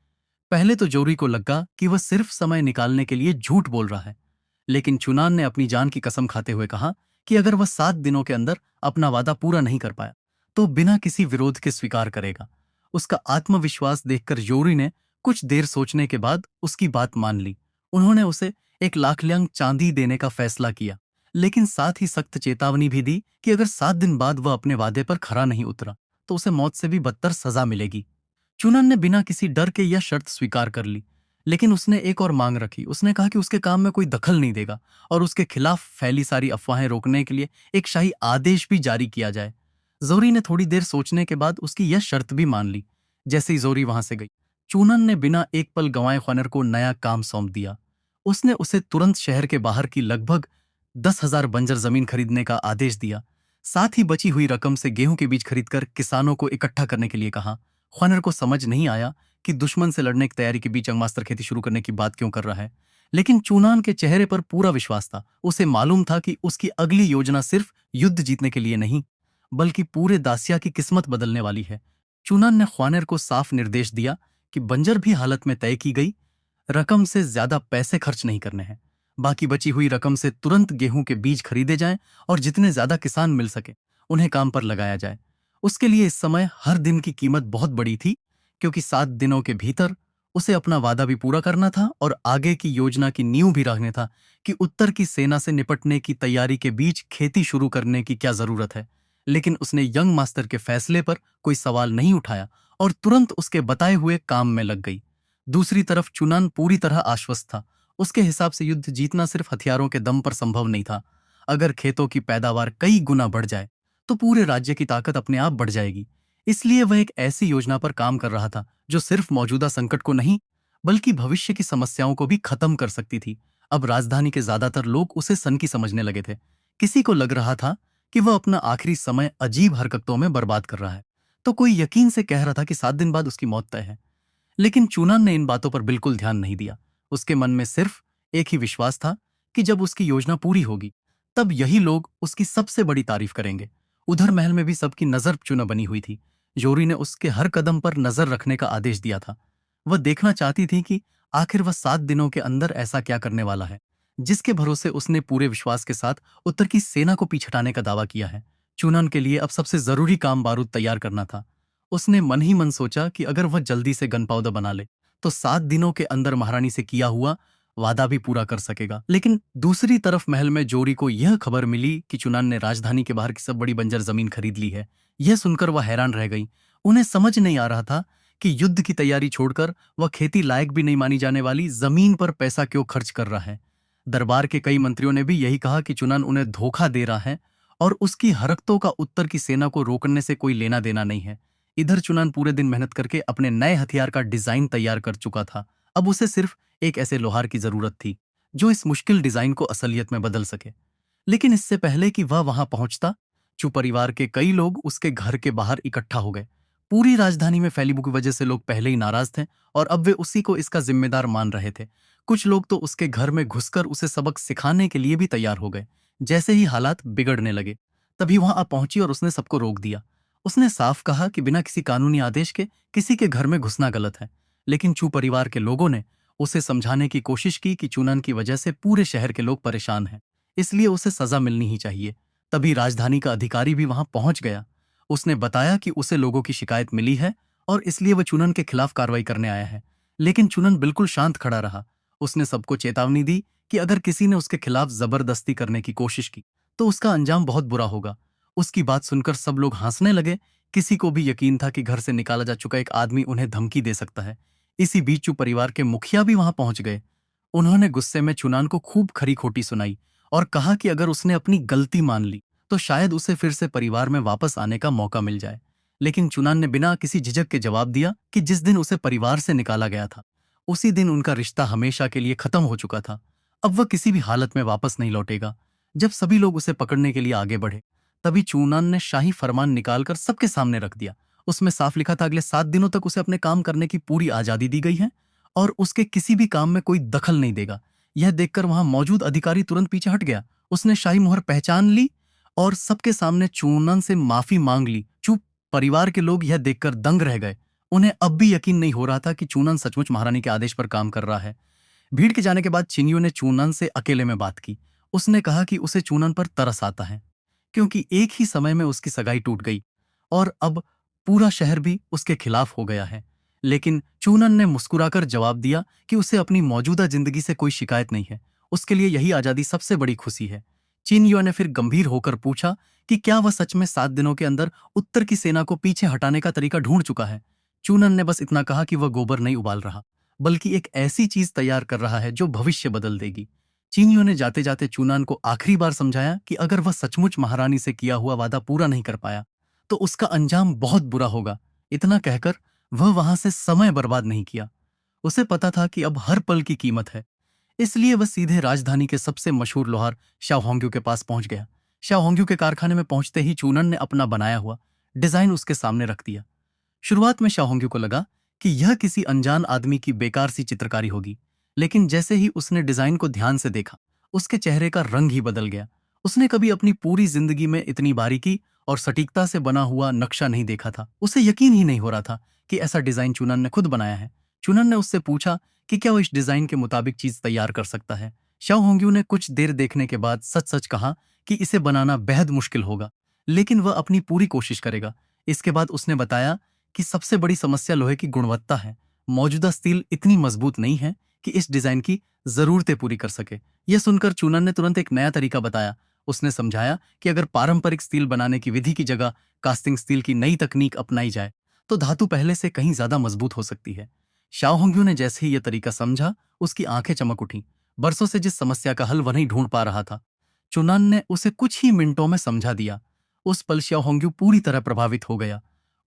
Speaker 1: पहले तो जोरी को लगा कि वह सिर्फ समय निकालने के लिए झूठ बोल रहा है, लेकिन चुनान ने अपनी जान की कसम खाते हुए कहा कि अगर वह 7 दिनों के अंदर अपना वादा पूरा नहीं कर पाया तो बिना किसी विरोध के स्वीकार करेगा। उसका आत्मविश्वास देखकर जोरी ने कुछ देर सोचने के बाद उसकी बात मान ली। उन्होंने उसे 1 लाख चांदी देने का फैसला किया, लेकिन साथ ही सख्त चेतावनी भी दी कि अगर 7 दिन बाद वह अपने वादे पर खरा नहीं उतरा तो उसे मौत से भी बदतर सजा मिलेगी। चुनन ने बिना किसी डर के यह शर्त स्वीकार कर ली, लेकिन उसने एक और मांग रखी। उसने कहा कि उसके काम में कोई दखल नहीं देगा और उसके खिलाफ फैली सारी अफवाहें रोकने के लिए एक शाही आदेश भी जारी किया जाए। जोरी ने थोड़ी देर सोचने के बाद उसकी यह शर्त भी मान ली। जैसे ही जोरी वहां से गई, चूनन ने बिना एक पल गंवाए ख्वानर को नया काम सौंप दिया। उसने उसे तुरंत शहर के बाहर की लगभग 10,000 बंजर जमीन खरीदने का आदेश दिया। साथ ही बची हुई रकम से गेहूं के बीज खरीदकर किसानों को इकट्ठा करने के लिए कहा। ख्वानर को समझ नहीं आया कि दुश्मन से लड़ने की तैयारी के बीच अंगमास्तर खेती शुरू करने की बात क्यों कर रहा है, लेकिन चूनान के चेहरे पर पूरा विश्वास था। उसे मालूम था कि उसकी अगली योजना सिर्फ युद्ध जीतने के लिए नहीं, बल्कि पूरे दासिया की किस्मत बदलने वाली है। चूनान ने ख्वानर को साफ निर्देश दिया कि बंजर भी हालत में तय की गई रकम से ज्यादा पैसे खर्च नहीं करने हैं। बाकी बची हुई रकम से तुरंत गेहूं के बीज खरीदे जाएं और जितने ज्यादा किसान मिल सके उन्हें काम पर लगाया जाए। उसके लिए इस समय हर दिन की कीमत बहुत बड़ी थी, क्योंकि 7 दिनों के भीतर उसे अपना वादा भी पूरा करना था और आगे की योजना की नींव भी रखना था कि उत्तर की सेना से निपटने की तैयारी के बीच खेती शुरू करने की क्या जरूरत है। लेकिन उसने यंग मास्टर के फैसले पर कोई सवाल नहीं उठाया और तुरंत उसके बताए हुए काम में लग गई। दूसरी तरफ चुनान पूरी तरह आश्वस्त था। उसके हिसाब से युद्ध जीतना सिर्फ हथियारों के दम पर संभव नहीं था। अगर खेतों की पैदावार कई गुना बढ़ जाए तो पूरे राज्य की ताकत अपने आप बढ़ जाएगी। इसलिए वह एक ऐसी योजना पर काम कर रहा था जो सिर्फ मौजूदा संकट को नहीं, बल्कि भविष्य की समस्याओं को भी खत्म कर सकती थी। अब राजधानी के ज्यादातर लोग उसे सन की समझने लगे थे। किसी को लग रहा था कि वह अपना आखिरी समय अजीब हरकतों में बर्बाद कर रहा है, तो कोई यकीन से कह रहा था कि 7 दिन बाद उसकी मौत तय है। लेकिन चूनान ने इन बातों पर बिल्कुल ध्यान नहीं दिया। उसके मन में सिर्फ एक ही विश्वास था कि जब उसकी योजना पूरी होगी तब यही लोग उसकी सबसे बड़ी तारीफ करेंगे। उधर महल में भी सबकी नजर चुना बनी हुई थी। जोरी ने उसके हर कदम पर नजर रखने का आदेश दिया था। वह देखना चाहती थी कि आखिर वह 7 दिनों के अंदर ऐसा क्या करने वाला है जिसके भरोसे उसने पूरे विश्वास के साथ उत्तर की सेना को पीछे हटाने का दावा किया है। चूनन के लिए अब सबसे जरूरी काम बारूद तैयार करना था। उसने मन ही मन सोचा कि अगर वह जल्दी से गन पाउडर बना ले तो 7 दिनों के अंदर महारानी से किया हुआ वादा भी पूरा कर सकेगा। लेकिन दूसरी तरफ महल में जोरी को यह खबर मिली कि चुनान ने राजधानी के बाहर की सब बड़ी बंजर जमीन खरीद ली है। यह सुनकर वह हैरान रह गई। उन्हें समझ नहीं आ रहा था कि युद्ध की तैयारी छोड़कर वह खेती लायक भी नहीं मानी जाने वाली जमीन पर पैसा क्यों खर्च कर रहा है। दरबार के कई मंत्रियों ने भी यही कहा कि चुनान उन्हें धोखा दे रहा है और उसकी हरकतों का उत्तर की सेना को रोकने से कोई लेना देना नहीं है। इधर चुनान पूरे दिन मेहनत करके अपने नए हथियार का डिजाइन तैयार कर चुका था। अब उसे सिर्फ एक ऐसे लोहार की जरूरत थी जो इस मुश्किल डिजाइन को असलियत में बदल सके। लेकिन इससे पहले कि वह वहां पहुंचता, चू परिवार के कई लोग उसके घर के बाहर इकट्ठा हो गए। पूरी राजधानी में फैलीबू की वजह से लोग पहले ही नाराज थे और अब वे उसी को इसका जिम्मेदार मान रहे थे। कुछ लोग तो उसके घर में घुसकर उसे सबक सिखाने के लिए भी तैयार हो गए। जैसे ही हालात बिगड़ने लगे, तभी वहां आ पहुंची और उसने सबको रोक दिया। उसने साफ कहा कि बिना किसी कानूनी आदेश के किसी के घर में घुसना गलत है। लेकिन चू परिवार के लोगों ने उसे समझाने की कोशिश की कि चूनन की वजह से पूरे शहर के लोग परेशान हैं, इसलिए उसे सजा मिलनी ही चाहिए। तभी राजधानी का अधिकारी भी वहां पहुंच गया। उसने बताया कि उसे लोगों की शिकायत मिली है और इसलिए वह चुनन के खिलाफ कार्रवाई करने आया है। लेकिन चुनन बिल्कुल शांत खड़ा रहा। उसने सबको चेतावनी दी कि अगर किसी ने उसके खिलाफ जबरदस्ती करने की कोशिश की तो उसका अंजाम बहुत बुरा होगा। उसकी बात सुनकर सब लोग हंसने लगे। किसी को भी यकीन था कि घर से निकाला जा चुका एक आदमी उन्हें धमकी दे सकता है। इसी बीच चू परिवार के मुखिया भी वहां पहुंच गए। उन्होंने गुस्से में चुनान को खूब खरी खोटी सुनाई और कहा कि अगर उसने अपनी गलती मान ली तो शायद उसे फिर से परिवार में वापस आने का मौका मिल जाए। लेकिन चुनान ने बिना किसी झिझक के जवाब दिया कि जिस दिन उसे परिवार से निकाला गया था, उसी दिन उनका रिश्ता हमेशा के लिए खत्म हो चुका था। अब वह किसी भी हालत में वापस नहीं लौटेगा। जब सभी लोग उसे पकड़ने के लिए आगे बढ़े, तभी चूनान ने शाही फरमान निकालकर सबके सामने रख दिया। उसमें साफ लिखा था अगले 7 दिनों तक उसे अपने काम करने की पूरी आजादी दी गई है और उसके किसी भी काम में कोई दखल नहीं देगा। यह देखकर वहां मौजूद अधिकारी तुरंत पीछे हट गया। उसने शाही मुहर पहचान ली और सबके सामने चूनन से माफी मांग ली। चुप परिवार के लोग यह देखकर दंग रह गए। उन्हें अब भी यकीन नहीं हो रहा था कि चूनन सचमुच महारानी के आदेश पर काम कर रहा है। भीड़ के जाने के बाद चिनियो ने चूनन से अकेले में बात की। उसने कहा कि उसे चूनन पर तरस आता है, क्योंकि एक ही समय में उसकी सगाई टूट गई और अब पूरा शहर भी उसके खिलाफ हो गया है। लेकिन चूनन ने मुस्कुराकर जवाब दिया कि उसे अपनी मौजूदा जिंदगी से कोई शिकायत नहीं है। उसके लिए यही आजादी सबसे बड़ी खुशी है। चिनियो ने फिर गंभीर होकर पूछा कि क्या वह सच में 7 दिनों के अंदर उत्तर की सेना को पीछे हटाने का तरीका ढूंढ चुका है। चूनन ने बस इतना कहा कि वह गोबर नहीं उबाल रहा, बल्कि एक ऐसी चीज तैयार कर रहा है जो भविष्य बदल देगी। चीनियों ने जाते जाते चूनान को आखिरी बार समझाया कि अगर वह सचमुच महारानी से किया हुआ वादा पूरा नहीं कर पाया तो उसका अंजाम बहुत बुरा होगा। इतना कहकर वह वहां से समय बर्बाद नहीं किया। उसे पता था कि अब हर पल की कीमत है, इसलिए वह सीधे राजधानी के सबसे मशहूर लोहार शाओहोंग्यू के पास पहुंच गया। शाओहोंग्यू के कारखाने में पहुंचते ही चूनन ने अपना बनाया हुआ डिजाइन उसके सामने रख दिया। शुरुआत में शाओहोंग्यू को लगा कि यह किसी अनजान आदमी की बेकार सी चित्रकारी होगी, लेकिन जैसे ही उसने डिजाइन को ध्यान से देखा, उसके चेहरे का रंग ही बदल गया। उसने कभी अपनी पूरी जिंदगी में इतनी बारीकी और सटीकता से बना हुआ नक्शा नहीं देखा था। उसे यकीन ही नहीं हो रहा था कि ऐसा डिजाइन चुनन ने खुद बनाया है। चुनन ने उससे पूछा कि क्या वो इस डिजाइन के मुताबिक चीज तैयार कर सकता है। शाओहोंग्यू ने कुछ देर देखने के बाद सच सच कहा कि इसे बनाना बेहद मुश्किल होगा, लेकिन वह अपनी पूरी कोशिश करेगा। इसके बाद उसने बताया कि सबसे बड़ी समस्या लोहे की गुणवत्ता है। मौजूदा स्टील इतनी मजबूत नहीं है कि इस डिजाइन की जरूरतें पूरी कर सके। यह सुनकर चूनन ने तुरंत एक नया तरीका बताया। उसने समझाया कि अगर पारंपरिक स्टील बनाने की विधि की जगह कास्टिंग स्टील की नई तकनीक अपनाई जाए तो धातु पहले से कहीं ज्यादा मजबूत हो सकती है। शाओहोंग्यू ने जैसे ही यह तरीका समझा, उसकी आंखें चमक उठीं। बरसों से जिस समस्या का हल वह नहीं ढूंढ पा रहा था, चुनान ने उसे कुछ ही मिनटों में समझा दिया। उस पल शाओहोंग्यू पूरी तरह प्रभावित हो गया।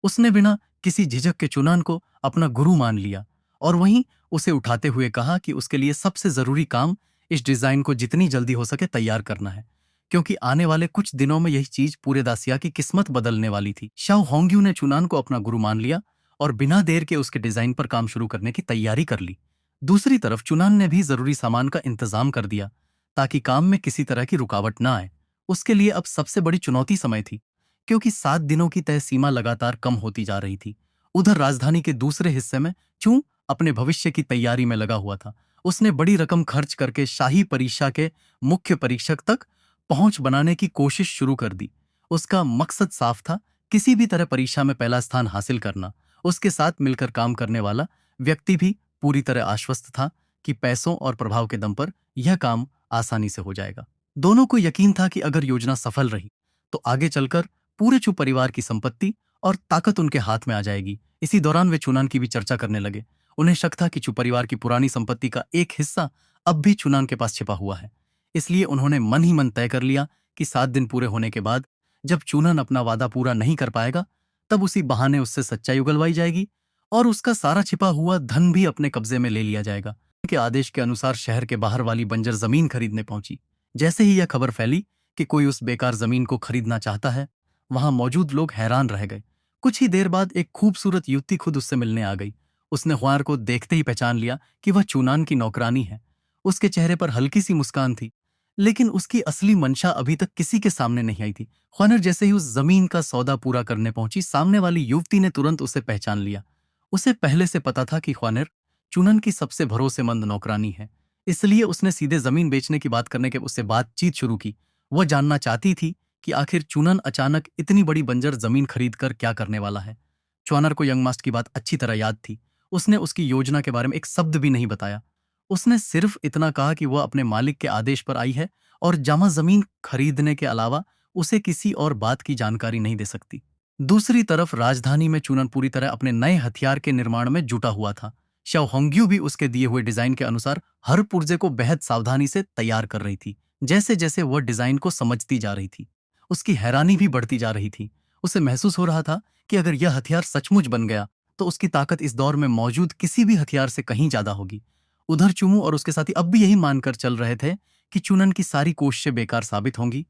Speaker 1: उसने बिना किसी झिझक के चुनान को अपना गुरु मान लिया और वहीं उसे उठाते हुए कहा कि उसके लिए सबसे जरूरी काम इस डिजाइन को जितनी जल्दी हो सके तैयार करना है, क्योंकि आने वाले कुछ दिनों में यही चीज पूरे दासिया की किस्मत बदलने वाली थी। शाओहोंग्यू ने चुनान को अपना गुरु मान लिया और बिना देर के उसके डिजाइन पर काम शुरू करने की तैयारी कर ली। दूसरी तरफ चुनान ने भी जरूरी सामान का इंतजाम कर दिया ताकि काम में किसी तरह की रुकावट न आए। उसके लिए अब सबसे बड़ी चुनौती समय थी, क्योंकि 7 दिनों की तय सीमा लगातार कम होती जा रही थी। उधर राजधानी के दूसरे हिस्से में चू अपने भविष्य की तैयारी में लगा हुआ था। उसने बड़ी रकम खर्च करके शाही परीक्षा के मुख्य परीक्षक तक पहुंच बनाने की कोशिश शुरू कर दी। उसका मकसद साफ था, किसी भी तरह परीक्षा में पहला स्थान हासिल करना। उसके साथ मिलकर काम करने वाला व्यक्ति भी पूरी तरह आश्वस्त था कि पैसों और प्रभाव के दम पर यह काम आसानी से हो जाएगा। दोनों को यकीन था कि अगर योजना सफल रही तो आगे चलकर पूरे चू परिवार की संपत्ति और ताकत उनके हाथ में आ जाएगी। इसी दौरान वे चुनान की भी चर्चा करने लगे। उन्हें शक था कि चू परिवार की पुरानी संपत्ति का एक हिस्सा अब भी चुनान के पास छिपा हुआ है। इसलिए उन्होंने मन ही मन तय कर लिया कि 7 दिन पूरे होने के बाद जब चूनन अपना वादा पूरा नहीं कर पाएगा, तब उसी बहाने उससे सच्चाई उगलवाई जाएगी और उसका सारा छिपा हुआ धन भी अपने कब्जे में ले लिया जाएगा। के आदेश के अनुसार शहर के बाहर वाली बंजर जमीन खरीदने पहुंची। जैसे ही यह खबर फैली कि कोई उस बेकार जमीन को खरीदना चाहता है, वहां मौजूद लोग हैरान रह गए। कुछ ही देर बाद एक खूबसूरत युवती खुद उससे मिलने आ गई। उसने ख्वार को देखते ही पहचान लिया कि वह चूनान की नौकरानी है। उसके चेहरे पर हल्की सी मुस्कान थी, लेकिन उसकी असली मंशा अभी तक किसी के सामने नहीं आई थी। ख्वानर जैसे ही उस जमीन का सौदा पूरा करने पहुंची, सामने वाली युवती ने तुरंत उसे पहचान लिया। उसे पहले से पता था कि ख्वानर चुनन की सबसे भरोसेमंद नौकरानी है, इसलिए उसने सीधे जमीन बेचने की बात करने के उससे बातचीत शुरू की। वह जानना चाहती थी कि आखिर चुनन अचानक इतनी बड़ी बंजर जमीन खरीदकर क्या करने वाला है। च्वानर को यंग मास्ट की बात अच्छी तरह याद थी। उसने उसकी योजना के बारे में एक शब्द भी नहीं बताया। उसने सिर्फ इतना कहा कि वह अपने मालिक के आदेश पर आई है और जमा जमीन खरीदने के अलावा उसे किसी और बात की जानकारी नहीं दे सकती। दूसरी तरफ राजधानी में चुनन पूरी तरह अपने नए हथियार के निर्माण में जुटा हुआ था। शाओ होंग्यू भी उसके दिए हुए डिजाइन के अनुसार हर पुर्जे को बेहद सावधानी से तैयार कर रही थी। जैसे जैसे वह डिजाइन को समझती जा रही थी, उसकी हैरानी भी बढ़ती जा रही थी। उसे महसूस हो रहा था कि अगर यह हथियार सचमुच बन गया तो उसकी ताकत इस दौर में मौजूद किसी भी हथियार से कहीं ज्यादा होगी। उधर चुमू और उसके साथी अब भी यही मानकर चल रहे थे कि चुनन की सारी कोशिशें बेकार साबित होंगी।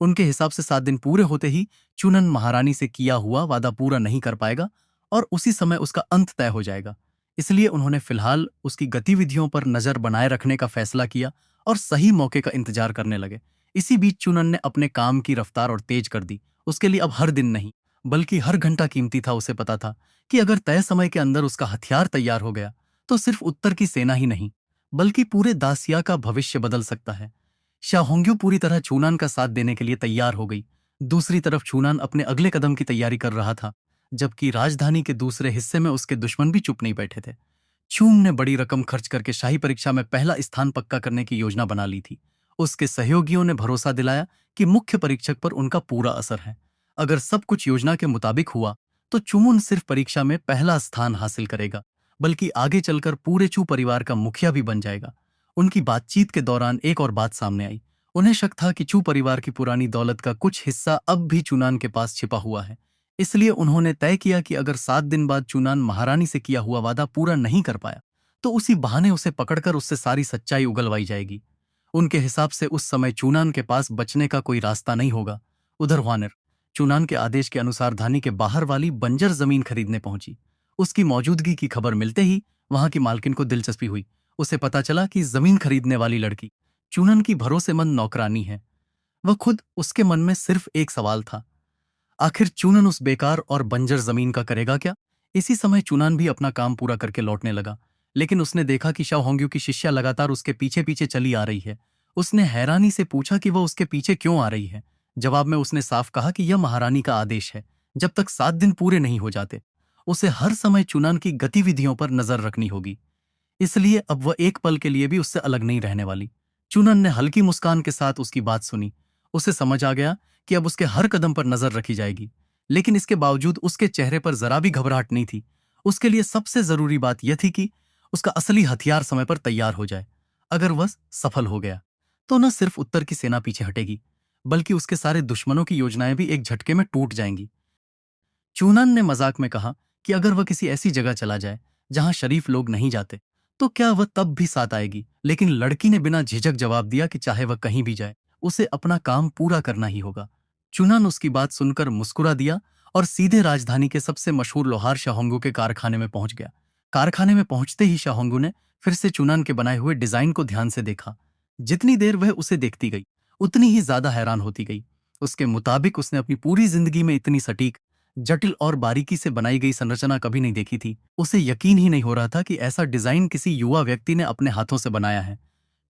Speaker 1: उनके हिसाब से 7 दिन पूरे होते ही चुनन महारानी से किया हुआ वादा पूरा नहीं कर पाएगा और उसी समय उसका अंत तय हो जाएगा। इसलिए उन्होंने फिलहाल उसकी गतिविधियों पर नजर बनाए रखने का फैसला किया और सही मौके का इंतजार करने लगे। इसी बीच चुनन ने अपने काम की रफ्तार और तेज कर दी। उसके लिए अब हर दिन नहीं, बल्कि हर घंटा कीमती था। उसे पता था कि अगर तय समय के अंदर उसका हथियार तैयार हो गया तो सिर्फ उत्तर की सेना ही नहीं, बल्कि पूरे दासिया का भविष्य बदल सकता है। शाहोंग्यू पूरी तरह चूनान का साथ देने के लिए तैयार हो गई। दूसरी तरफ चूनान अपने अगले कदम की तैयारी कर रहा था, जबकि राजधानी के दूसरे हिस्से में उसके दुश्मन भी चुप नहीं बैठे थे। चूंग ने बड़ी रकम खर्च करके शाही परीक्षा में पहला स्थान पक्का करने की योजना बना ली थी। उसके सहयोगियों ने भरोसा दिलाया कि मुख्य परीक्षक पर उनका पूरा असर है। अगर सब कुछ योजना के मुताबिक हुआ तो चुमुन सिर्फ परीक्षा में पहला स्थान हासिल करेगा, बल्कि आगे चलकर पूरे चू परिवार का मुखिया भी बन जाएगा। उनकी बातचीत के दौरान एक और बात सामने आई। उन्हें शक था कि चू परिवार की पुरानी दौलत का कुछ हिस्सा अब भी चुनान के पास छिपा हुआ है। इसलिए उन्होंने तय किया कि अगर 7 दिन बाद चुनान महारानी से किया हुआ वादा पूरा नहीं कर पाया तो उसी बहाने उसे पकड़कर उससे सारी सच्चाई उगलवाई जाएगी। उनके हिसाब से उस समय चूनान के पास बचने का कोई रास्ता नहीं होगा। उधर ह्वानर चूनान के आदेश के अनुसार धानी के बाहर वाली बंजर जमीन खरीदने पहुंची। उसकी मौजूदगी की खबर मिलते ही वहां की मालकिन को दिलचस्पी हुई। उसे पता चला कि जमीन खरीदने वाली लड़की चूनन की भरोसेमंद नौकरानी है। वह खुद उसके मन में सिर्फ एक सवाल था, आखिर चूनन उस बेकार और बंजर जमीन का करेगा क्या। इसी समय चूनान भी अपना काम पूरा करके लौटने लगा, लेकिन उसने देखा कि शाओ होंग्यू की शिष्या लगातार उसके पीछे पीछे चली आ रही है। उसने हैरानी से पूछा कि वह उसके पीछे क्यों आ रही है। जवाब में उसने साफ कहा कि यह महारानी का आदेश है, जब तक 7 दिन पूरे नहीं हो जाते उसे हर समय चूनान की गतिविधियों पर नजर रखनी होगी। इसलिए अब वह एक पल के लिए भी उससे अलग नहीं रहने वाली। चुनन ने हल्की मुस्कान के साथ उसकी बात सुनी। उसे समझ आ गया कि अब उसके हर कदम पर नजर रखी जाएगी, लेकिन इसके बावजूद उसके चेहरे पर जरा भी घबराहट नहीं थी। उसके लिए सबसे जरूरी बात यह थी कि उसका असली हथियार समय पर तैयार हो जाए। अगर वह सफल हो गया तो न सिर्फ उत्तर की सेना पीछे हटेगी, बल्कि उसके सारे दुश्मनों की योजनाएं भी एक झटके में टूट जाएंगी। चूनन ने मजाक में कहा कि अगर वह किसी ऐसी जगह चला जाए जहां शरीफ लोग नहीं जाते तो क्या वह तब भी साथ आएगी। लेकिन लड़की ने बिना झिझक जवाब दिया कि चाहे वह कहीं भी जाए उसे अपना काम पूरा करना ही होगा। चुनन उसकी बात सुनकर मुस्कुरा दिया और सीधे राजधानी के सबसे मशहूर लोहार शाहोंगू के कारखाने में पहुंच गया। कारखाने में पहुंचते ही शाहोंगू ने फिर से चुनन के बनाए हुए डिजाइन को ध्यान से देखा। जितनी देर वह उसे देखती गई उतनी ही ज्यादा हैरान होती गई। उसके मुताबिक उसने अपनी पूरी जिंदगी में इतनी सटीक, जटिल और बारीकी से बनाई गई संरचना कभी नहीं देखी थी। उसे यकीन ही नहीं हो रहा था कि ऐसा डिजाइन किसी युवा व्यक्ति ने अपने हाथों से बनाया है।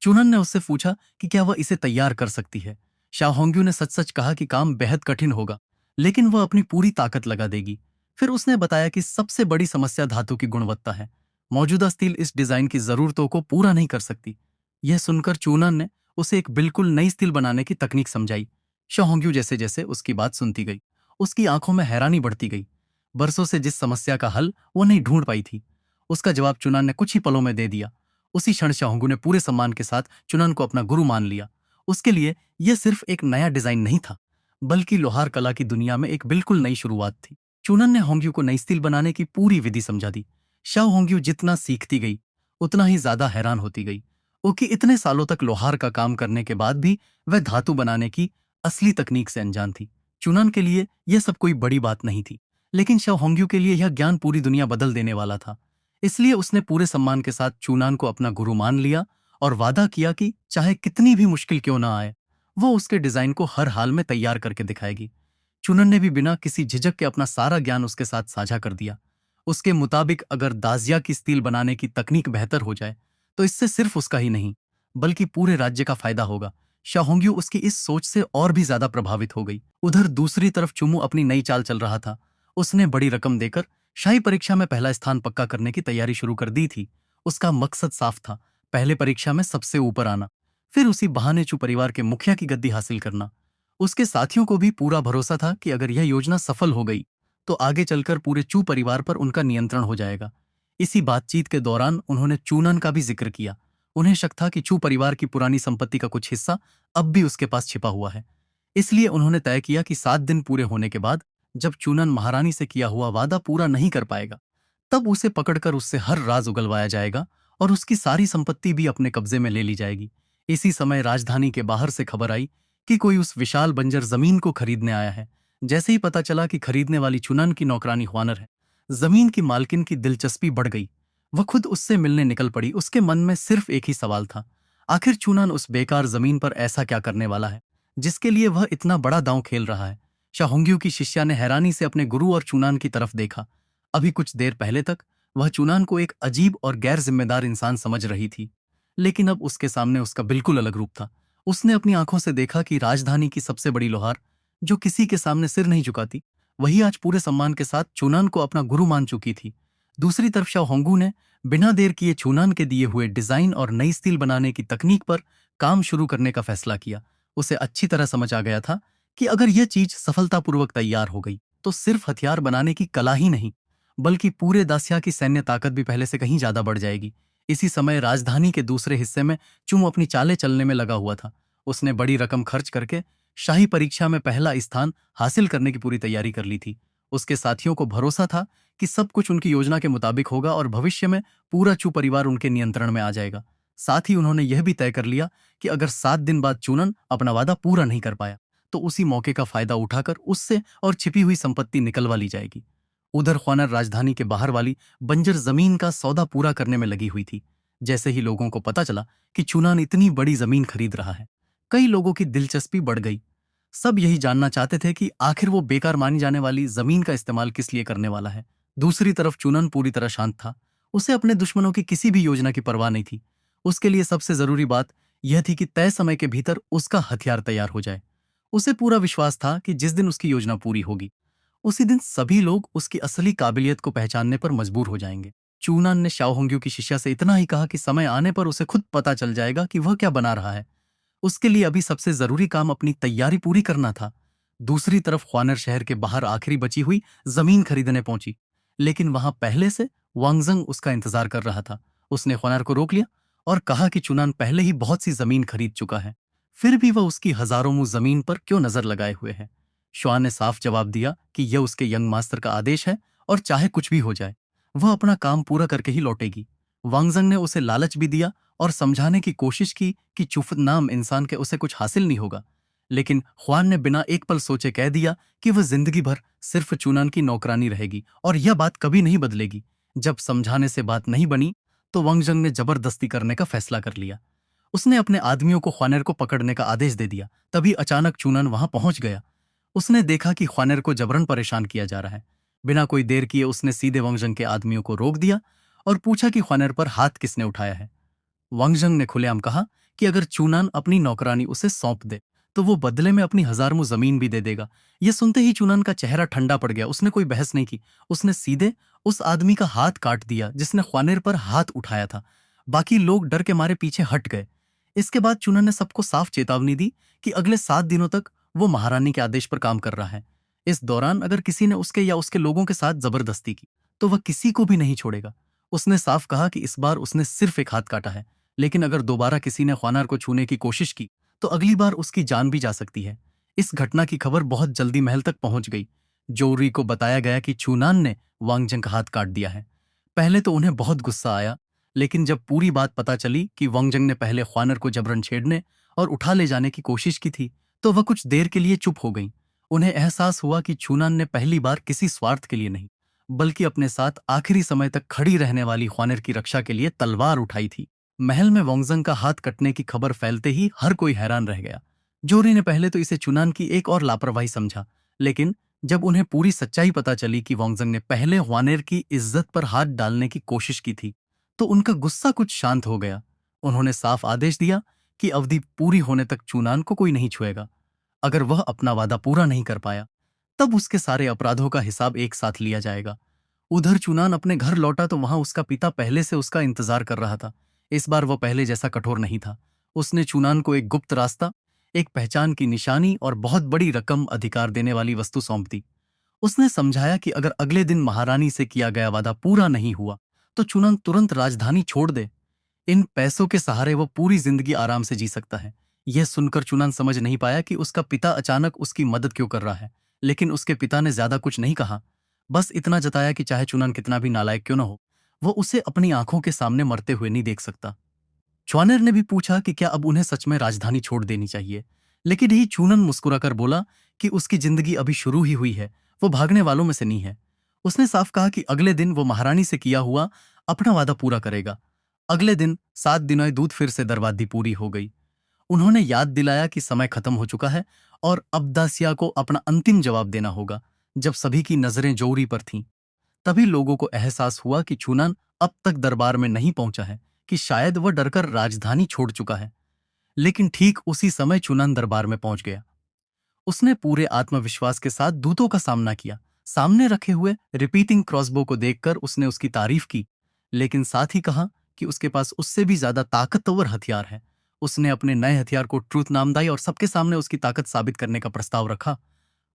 Speaker 1: चुनन ने उससे पूछा कि क्या वह इसे तैयार कर सकती है। शाह होंग्यू ने सच सच कहा कि काम बेहद कठिन होगा, लेकिन वह अपनी पूरी ताकत लगा देगी। फिर उसने बताया कि सबसे बड़ी समस्या धातु की गुणवत्ता है। मौजूदा स्टील इस डिजाइन की जरूरतों को पूरा नहीं कर सकती। यह सुनकर चूनन ने उसे एक बिल्कुल नई स्टील बनाने की तकनीक समझाई। शाह होंग्यू जैसे जैसे उसकी बात सुनती गई उसकी आंखों में हैरानी बढ़ती गई। बरसों से जिस समस्या का हल वो नहीं ढूंढ पाई थी, उसका जवाब चुनान ने कुछ ही पलों में दे दिया। उसी क्षण शाहोंगू ने पूरे सम्मान के साथ चुनान को अपना गुरु मान लिया। उसके लिए यह सिर्फ एक नया डिजाइन नहीं था, बल्कि लोहार कला की दुनिया में एक बिल्कुल नई शुरुआत थी। चूनन ने होंग्यू को नई स्टील बनाने की पूरी विधि समझा दी। शाओ होंग्यू जितना सीखती गई उतना ही ज्यादा हैरान होती गई। ओकी इतने सालों तक लोहार का काम करने के बाद भी वह धातु बनाने की असली तकनीक से अनजान थी। चुनन के लिए यह सब कोई बड़ी बात नहीं थी, लेकिन शाओ होंग्यू के लिए यह ज्ञान पूरी दुनिया बदल देने वाला था। इसलिए उसने पूरे सम्मान के साथ चूनान को अपना गुरु मान लिया और वादा किया कि चाहे कितनी भी मुश्किल क्यों ना आए, वो उसके डिजाइन को हर हाल में तैयार करके दिखाएगी। चुनन ने भी बिना किसी झिझक के अपना सारा ज्ञान उसके साथ साझा कर दिया। उसके मुताबिक अगर दाजिया की स्टील बनाने की तकनीक बेहतर हो जाए तो इससे सिर्फ उसका ही नहीं बल्कि पूरे राज्य का फायदा होगा। शाहोंग्यू उसकी इस सोच से और भी ज्यादा प्रभावित हो गई। उधर दूसरी तरफ चुमू अपनी नई चाल चल रहा था। उसने बड़ी रकम देकर शाही परीक्षा में पहला स्थान पक्का करने की तैयारी शुरू कर दी थी। उसका मकसद साफ था, पहले परीक्षा में सबसे ऊपर आना, फिर उसी बहाने चू परिवार के मुखिया की गद्दी हासिल करना। उसके साथियों को भी पूरा भरोसा था कि अगर यह योजना सफल हो गई तो आगे चलकर पूरे चू परिवार पर उनका नियंत्रण हो जाएगा। इसी बातचीत के दौरान उन्होंने चूनन का भी जिक्र किया। उन्हें शक था कि चू परिवार की पुरानी संपत्ति का कुछ हिस्सा अब भी उसके पास छिपा हुआ है। इसलिए उन्होंने तय किया कि 7 दिन पूरे होने के बाद जब चूनन महारानी से किया हुआ वादा पूरा नहीं कर पाएगा, तब उसे पकड़कर उससे हर राज उगलवाया जाएगा और उसकी सारी संपत्ति भी अपने कब्जे में ले ली जाएगी। इसी समय राजधानी के बाहर से खबर आई कि कोई उस विशाल बंजर जमीन को खरीदने आया है। जैसे ही पता चला कि खरीदने वाली चुनन की नौकरानी ख्वानर है, जमीन की मालकिन की दिलचस्पी बढ़ गई। वह खुद उससे मिलने निकल पड़ी। उसके मन में सिर्फ एक ही सवाल था, आखिर चूनन उस बेकार जमीन पर ऐसा क्या करने वाला है जिसके लिए वह इतना बड़ा दांव खेल रहा है। शाहोंग्यू की शिष्या ने हैरानी से अपने गुरु और चूनान की तरफ देखा। अभी कुछ देर पहले तक वह चूनान को एक अजीब और गैर जिम्मेदार इंसान समझ रही थी, लेकिन अब उसके सामने उसका बिल्कुल अलग रूप था। उसने अपनी आंखों से देखा कि राजधानी की सबसे बड़ी लोहार, जो किसी के सामने सिर नहीं झुकाती, वही आज पूरे सम्मान के साथ चूनान को अपना गुरु मान चुकी थी। दूसरी तरफ शाओ होंगू ने बिना देर किए चूनान के दिए हुए डिजाइन और नई स्टील बनाने की तकनीक पर काम शुरू करने का फैसला किया। उसे अच्छी तरह समझ आ गया था कि अगर यह चीज सफलतापूर्वक तैयार हो गई तो सिर्फ हथियार बनाने की कला ही नहीं बल्कि पूरे दासिया की सैन्य ताकत भी पहले से कहीं ज्यादा बढ़ जाएगी। इसी समय राजधानी के दूसरे हिस्से में चुम अपनी चालें चलने में लगा हुआ था। उसने बड़ी रकम खर्च करके शाही परीक्षा में पहला स्थान हासिल करने की पूरी तैयारी कर ली थी। उसके साथियों को भरोसा था कि सब कुछ उनकी योजना के मुताबिक होगा और भविष्य में पूरा चू परिवार उनके नियंत्रण में आ जाएगा। साथ ही उन्होंने यह भी तय कर लिया कि अगर 7 दिन बाद चूनन अपना वादा पूरा नहीं कर पाया तो उसी मौके का फायदा उठाकर उससे और छिपी हुई संपत्ति निकलवा ली जाएगी। उधर ख्वानर राजधानी के बाहर वाली बंजर जमीन का सौदा पूरा करने में लगी हुई थी। जैसे ही लोगों को पता चला कि चूनान इतनी बड़ी जमीन खरीद रहा है, कई लोगों की दिलचस्पी बढ़ गई। सब यही जानना चाहते थे कि आखिर वो बेकार मानी जाने वाली जमीन का इस्तेमाल किस लिए करने वाला है। दूसरी तरफ चूनन पूरी तरह शांत था। उसे अपने दुश्मनों की किसी भी योजना की परवाह नहीं थी। उसके लिए सबसे जरूरी बात यह थी कि तय समय के भीतर उसका हथियार तैयार हो जाए। उसे पूरा विश्वास था कि जिस दिन उसकी योजना पूरी होगी उसी दिन सभी लोग उसकी असली काबिलियत को पहचानने पर मजबूर हो जाएंगे। चूनान ने शाओ होंग्यू की शिष्या से इतना ही कहा कि समय आने पर उसे खुद पता चल जाएगा कि वह क्या बना रहा है। उसके लिए अभी सबसे जरूरी काम अपनी तैयारी पूरी करना था। दूसरी तरफ ख्वानर शहर के बाहर आखिरी बची हुई जमीन खरीदने पहुंची, लेकिन वहां पहले से वांगजंग उसका इंतजार कर रहा था। उसने ख्वानर को रोक लिया और कहा कि चुनान पहले ही बहुत सी जमीन खरीद चुका है, फिर भी वह उसकी हजारों मुंह जमीन पर क्यों नजर लगाए हुए है। श्वा ने साफ जवाब दिया कि यह उसके यंग मास्टर का आदेश है और चाहे कुछ भी हो जाए वह अपना काम पूरा करके ही लौटेगी। वांगजंग ने उसे लालच भी दिया और समझाने की कोशिश की कि चुफत नाम इंसान के उसे कुछ हासिल नहीं होगा, लेकिन ख्वान ने बिना एक पल सोचे कह दिया कि वह जिंदगी भर सिर्फ चूनान की नौकरानी रहेगी और यह बात कभी नहीं बदलेगी। जब समझाने से बात नहीं बनी तो वांगजंग ने जबरदस्ती करने का फैसला कर लिया। उसने अपने आदमियों को ख्वानर को पकड़ने का आदेश दे दिया। तभी अचानक चूनन वहां पहुंच गया। उसने देखा कि ख्वानर को जबरन परेशान किया जा रहा है। बिना कोई देर किए उसने सीधे वांगजंग के आदमियों को रोक दिया और पूछा कि ख्वानर पर हाथ किसने उठाया है। वांगजंग ने खुलेआम कहा कि अगर चूनान अपनी नौकरानी उसे सौंप दे तो वो बदले में अपनी 1000 मुंह जमीन भी दे देगा। यह सुनते ही चूनान का चेहरा ठंडा पड़ गया। उसने कोई बहस नहीं की। उसने सीधे उस आदमी का हाथ काट दिया जिसने ख्वानर पर हाथ उठाया था। बाकी लोग डर के मारे पीछे हट गए। इसके बाद चूनन ने सबको साफ चेतावनी दी कि अगले 7 दिनों तक वो महारानी के आदेश पर काम कर रहा है। इस दौरान अगर किसी ने उसके या उसके लोगों के साथ जबरदस्ती की तो वह किसी को भी नहीं छोड़ेगा। उसने साफ कहा कि इस बार उसने सिर्फ एक हाथ काटा है, लेकिन अगर दोबारा किसी ने ख्वानर को छूने की कोशिश की तो अगली बार उसकी जान भी जा सकती है। इस घटना की खबर बहुत जल्दी महल तक पहुंच गई। जोरी को बताया गया कि चूनान ने वांगजंग का हाथ काट दिया है। पहले तो उन्हें बहुत गुस्सा आया, लेकिन जब पूरी बात पता चली कि वांगजंग ने पहले ख्वानर को जबरन छेड़ने और उठा ले जाने की कोशिश की थी, तो वह कुछ देर के लिए चुप हो गई। उन्हें एहसास हुआ कि चूनान ने पहली बार किसी स्वार्थ के लिए नहीं, बल्कि अपने साथ आखिरी समय तक खड़ी रहने वाली ख्वानर की रक्षा के लिए तलवार उठाई थी। महल में वांगजंग का हाथ कटने की खबर फैलते ही हर कोई हैरान रह गया। जोरी ने पहले तो इसे चुनान की एक और लापरवाही समझा, लेकिन जब उन्हें पूरी सच्चाई पता चली कि वांगजंग ने पहले ह्वानेर की इज्जत पर हाथ डालने की कोशिश की थी, तो उनका गुस्सा कुछ शांत हो गया। उन्होंने साफ आदेश दिया कि अवधि पूरी होने तक चूनान को कोई नहीं छुएगा। अगर वह अपना वादा पूरा नहीं कर पाया, तब उसके सारे अपराधों का हिसाब एक साथ लिया जाएगा। उधर चुनान अपने घर लौटा तो वहां उसका पिता पहले से उसका इंतजार कर रहा था। इस बार वह पहले जैसा कठोर नहीं था। उसने चुनान को एक गुप्त रास्ता, एक पहचान की निशानी और बहुत बड़ी रकम अधिकार देने वाली वस्तु सौंप दी। उसने समझाया कि अगर अगले दिन महारानी से किया गया वादा पूरा नहीं हुआ, तो चुनान तुरंत राजधानी छोड़ दे। इन पैसों के सहारे वो पूरी जिंदगी आराम से जी सकता है। यह सुनकर चुनान समझ नहीं पाया कि उसका पिता अचानक उसकी मदद क्यों कर रहा है, लेकिन उसके पिता ने ज्यादा कुछ नहीं कहा। बस इतना जताया कि चाहे चुनान कितना भी नालायक क्यों न हो, वो उसे अपनी आंखों के सामने मरते हुए नहीं देख सकता। च्वानेर ने भी पूछा कि क्या अब उन्हें सच में राजधानी छोड़ देनी चाहिए, लेकिन ही चूनन मुस्कुराकर बोला कि उसकी जिंदगी अभी शुरू ही हुई है, वो भागने वालों में से नहीं है। उसने साफ कहा कि अगले दिन वो महारानी से किया हुआ अपना वादा पूरा करेगा। अगले दिन 7 दिनों दूध फिर से दरवादी पूरी हो गई। उन्होंने याद दिलाया कि समय खत्म हो चुका है और अब दासिया को अपना अंतिम जवाब देना होगा। जब सभी की नजरें जोरी पर थीं, तभी लोगों को एहसास हुआ कि चूनन अब तक दरबार में नहीं पहुंचा है, कि शायद वह डरकर राजधानी छोड़ चुका है। लेकिन ठीक उसी समय चूनन दरबार में पहुंच गया। उसने पूरे आत्मविश्वास के साथ दूतों का सामना किया। सामने रखे हुए रिपीटिंग क्रॉसबो को देखकर उसने उसकी तारीफ की, लेकिन साथ ही कहा कि उसके पास उससे भी ज्यादा ताकतवर हथियार है। उसने अपने नए हथियार को ट्रूथ नाम दिया और सबके सामने उसकी ताकत साबित करने का प्रस्ताव रखा।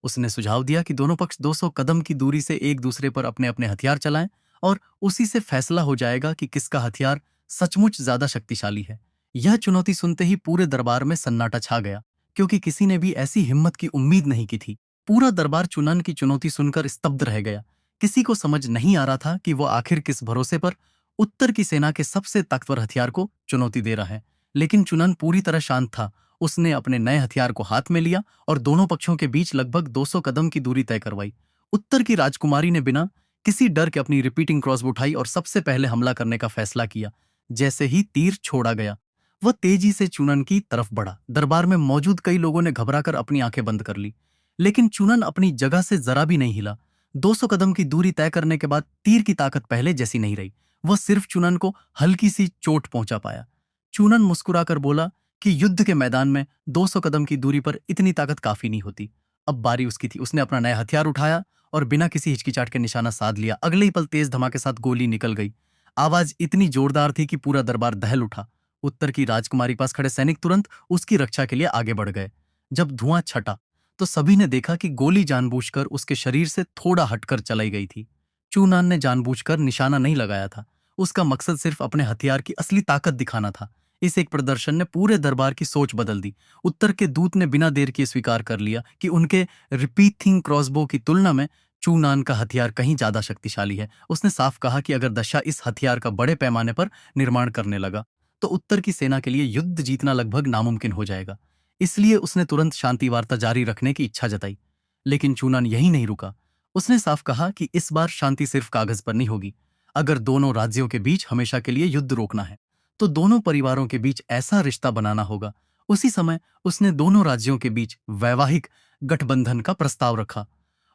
Speaker 1: उसने सुझाव दिया कि दोनों पक्ष 200 कदम की दूरी से एक दूसरे पर अपने अपने हथियार चलाएं और उसी से फैसला हो जाएगा कि किसका हथियार सचमुच ज्यादा शक्तिशाली है। यह चुनौती सुनते ही पूरे दरबार में सन्नाटा छा गया, क्योंकि किसी ने भी ऐसी हिम्मत की उम्मीद नहीं की थी। पूरा दरबार चुनन की चुनौती सुनकर स्तब्ध रह गया। किसी को समझ नहीं आ रहा था कि वो आखिर किस भरोसे पर उत्तर की सेना के सबसे ताकतवर हथियार को चुनौती दे रहा है। लेकिन चुनन पूरी तरह शांत था। उसने अपने नए हथियार को हाथ में लिया और दोनों पक्षों के बीच लगभग 200 कदम की दूरी तय करवाई। उत्तर की राजकुमारी ने बिना किसी डर के अपनी रिपीटिंग क्रॉसबो उठाई और सबसे पहले हमला करने का फैसला किया। जैसे ही तीर छोड़ा गया, वह तेजी से चूनन की तरफ बढ़ा। दरबार में मौजूद कई लोगों ने घबराकर अपनी आंखें बंद कर ली, लेकिन चूनन अपनी जगह से जरा भी नहीं हिला। 200 कदम की दूरी तय करने के बाद तीर की ताकत पहले जैसी नहीं रही। वह सिर्फ चूनन को हल्की सी चोट पहुंचा पाया। चूनन मुस्कुराकर बोला कि युद्ध के मैदान में 200 कदम की दूरी पर इतनी ताकत काफी नहीं होती। अब बारी उसकी थी। उसने अपना नया हथियार उठाया और बिना किसी हिचकिचाहट के निशाना साध लिया। अगले ही पल तेज धमाके साथ गोली निकल गई। आवाज इतनी जोरदार थी कि पूरा दरबार दहल उठा। उत्तर की राजकुमारी पास खड़े सैनिक तुरंत उसकी रक्षा के लिए आगे बढ़ गए। जब धुआं छटा, तो सभी ने देखा कि गोली जानबूझकर उसके शरीर से थोड़ा हटकर चलाई गई थी। चूनान ने जानबूझकर निशाना नहीं लगाया था। उसका मकसद सिर्फ अपने हथियार की असली ताकत दिखाना था। इस एक प्रदर्शन ने पूरे दरबार की सोच बदल दी। उत्तर के दूत ने बिना देर किए स्वीकार कर लिया कि उनके रिपीटिंग क्रॉसबो की तुलना में चूनान का हथियार कहीं ज्यादा शक्तिशाली है। उसने साफ कहा कि अगर दशा इस हथियार का बड़े पैमाने पर निर्माण करने लगा, तो उत्तर की सेना के लिए युद्ध जीतना लगभग नामुमकिन हो जाएगा। इसलिए उसने तुरंत शांति वार्ता जारी रखने की इच्छा जताई। लेकिन चूनान यही नहीं रुका। उसने साफ कहा कि इस बार शांति सिर्फ कागज पर नहीं होगी। अगर दोनों राज्यों के बीच हमेशा के लिए युद्ध रोकना है, तो दोनों परिवारों के बीच ऐसा रिश्ता बनाना होगा। उसी समय उसने दोनों राज्यों के बीच वैवाहिक गठबंधन का प्रस्ताव रखा।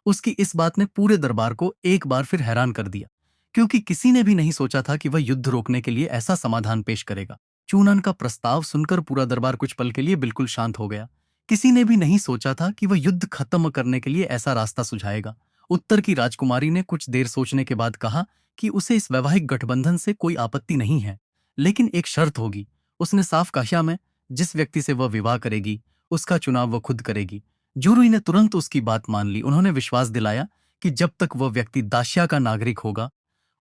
Speaker 1: उसकी इस बात ने पूरे दरबार को एक बार फिर हैरान कर दिया, क्योंकि किसी ने भी नहीं सोचा था कि वह युद्ध रोकने के लिए ऐसा समाधान पेश करेगा। चूनन का प्रस्ताव सुनकर पूरा दरबार कुछ पल के लिए बिल्कुल शांत हो गया। किसी ने भी नहीं सोचा था कि वह युद्ध खत्म करने के लिए ऐसा रास्ता सुझाएगा। उत्तर की राजकुमारी ने कुछ देर सोचने के बाद कहा कि उसे इस वैवाहिक गठबंधन से कोई आपत्ति नहीं है, लेकिन एक शर्त होगी। उसने साफ कहा, में जिस व्यक्ति से वह विवाह करेगी, उसका चुनाव वह खुद करेगी। जूरुई ने तुरंत उसकी बात मान ली। उन्होंने विश्वास दिलाया कि जब तक वह व्यक्ति दाशिया का नागरिक होगा,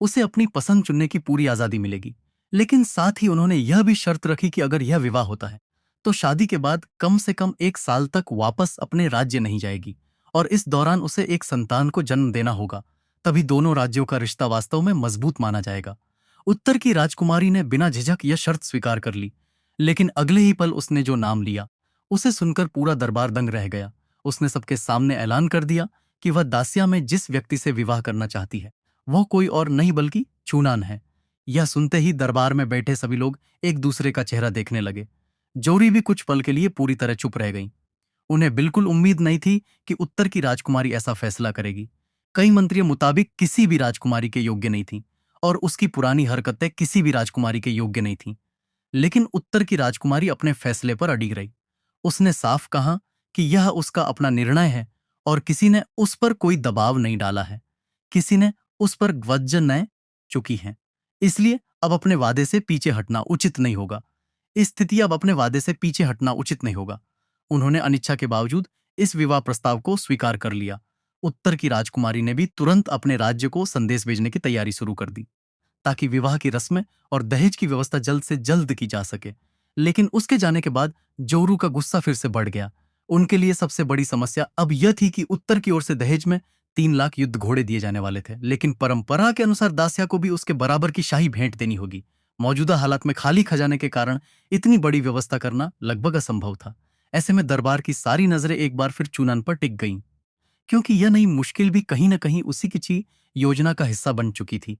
Speaker 1: उसे अपनी पसंद चुनने की पूरी आजादी मिलेगी। लेकिन साथ ही उन्होंने यह भी शर्त रखी कि अगर यह विवाह होता है, तो शादी के बाद कम से कम 1 साल तक वापस अपने राज्य नहीं जाएगी और इस दौरान उसे एक संतान को जन्म देना होगा। तभी दोनों राज्यों का रिश्ता वास्तव में मजबूत माना जाएगा। उत्तर की राजकुमारी ने बिना झिझक यह शर्त स्वीकार कर ली। लेकिन अगले ही पल उसने जो नाम लिया, उसे सुनकर पूरा दरबार दंग रह गया। उसने सबके सामने ऐलान कर दिया कि वह दासिया में जिस व्यक्ति से विवाह करना चाहती है, वह कोई और नहीं बल्कि चूनान है। यह सुनते ही दरबार में बैठे सभी लोग एक दूसरे का चेहरा देखने लगे। जोरी भी कुछ पल के लिए पूरी तरह चुप रह गई। उन्हें बिल्कुल उम्मीद नहीं थी कि उत्तर की राजकुमारी ऐसा फैसला करेगी। कई मंत्रियों मुताबिक किसी भी राजकुमारी के योग्य नहीं थी और उसकी पुरानी हरकतें किसी भी राजकुमारी के योग्य नहीं थीं। लेकिन उत्तर की राजकुमारी अपने फैसले पर अड़ी रही। उसने साफ कहा कि यह उसका अपना निर्णय है और किसी ने उस पर कोई दबाव नहीं डाला है। किसी ने उस पर वज्र न चुकी है। इसलिए अब अपने वादे से पीछे हटना उचित नहीं होगा। इस स्थिति अब अपने वादे से पीछे हटना उचित नहीं होगा। उन्होंने अनिच्छा के बावजूद इस विवाह प्रस्ताव को स्वीकार कर लिया। उत्तर की राजकुमारी ने भी तुरंत अपने राज्य को संदेश भेजने की तैयारी शुरू कर दी, ताकि विवाह की रस्में और दहेज की व्यवस्था जल्द से जल्द की जा सके। लेकिन उसके जाने के बाद जोरू का गुस्सा फिर से बढ़ गया। उनके लिए सबसे बड़ी समस्या अब यह थी कि उत्तर की ओर से दहेज में 3 लाख युद्ध घोड़े दिए जाने वाले थे, लेकिन परंपरा के अनुसार दासिया को भी उसके बराबर की शाही भेंट देनी होगी। मौजूदा हालात में खाली खजाने के कारण इतनी बड़ी व्यवस्था करना लगभग असंभव था। ऐसे में दरबार की सारी नजरें एक बार फिर चूनन पर टिक गईं, क्योंकि यह नई मुश्किल भी कहीं न कहीं उसी की योजना का हिस्सा बन चुकी थी।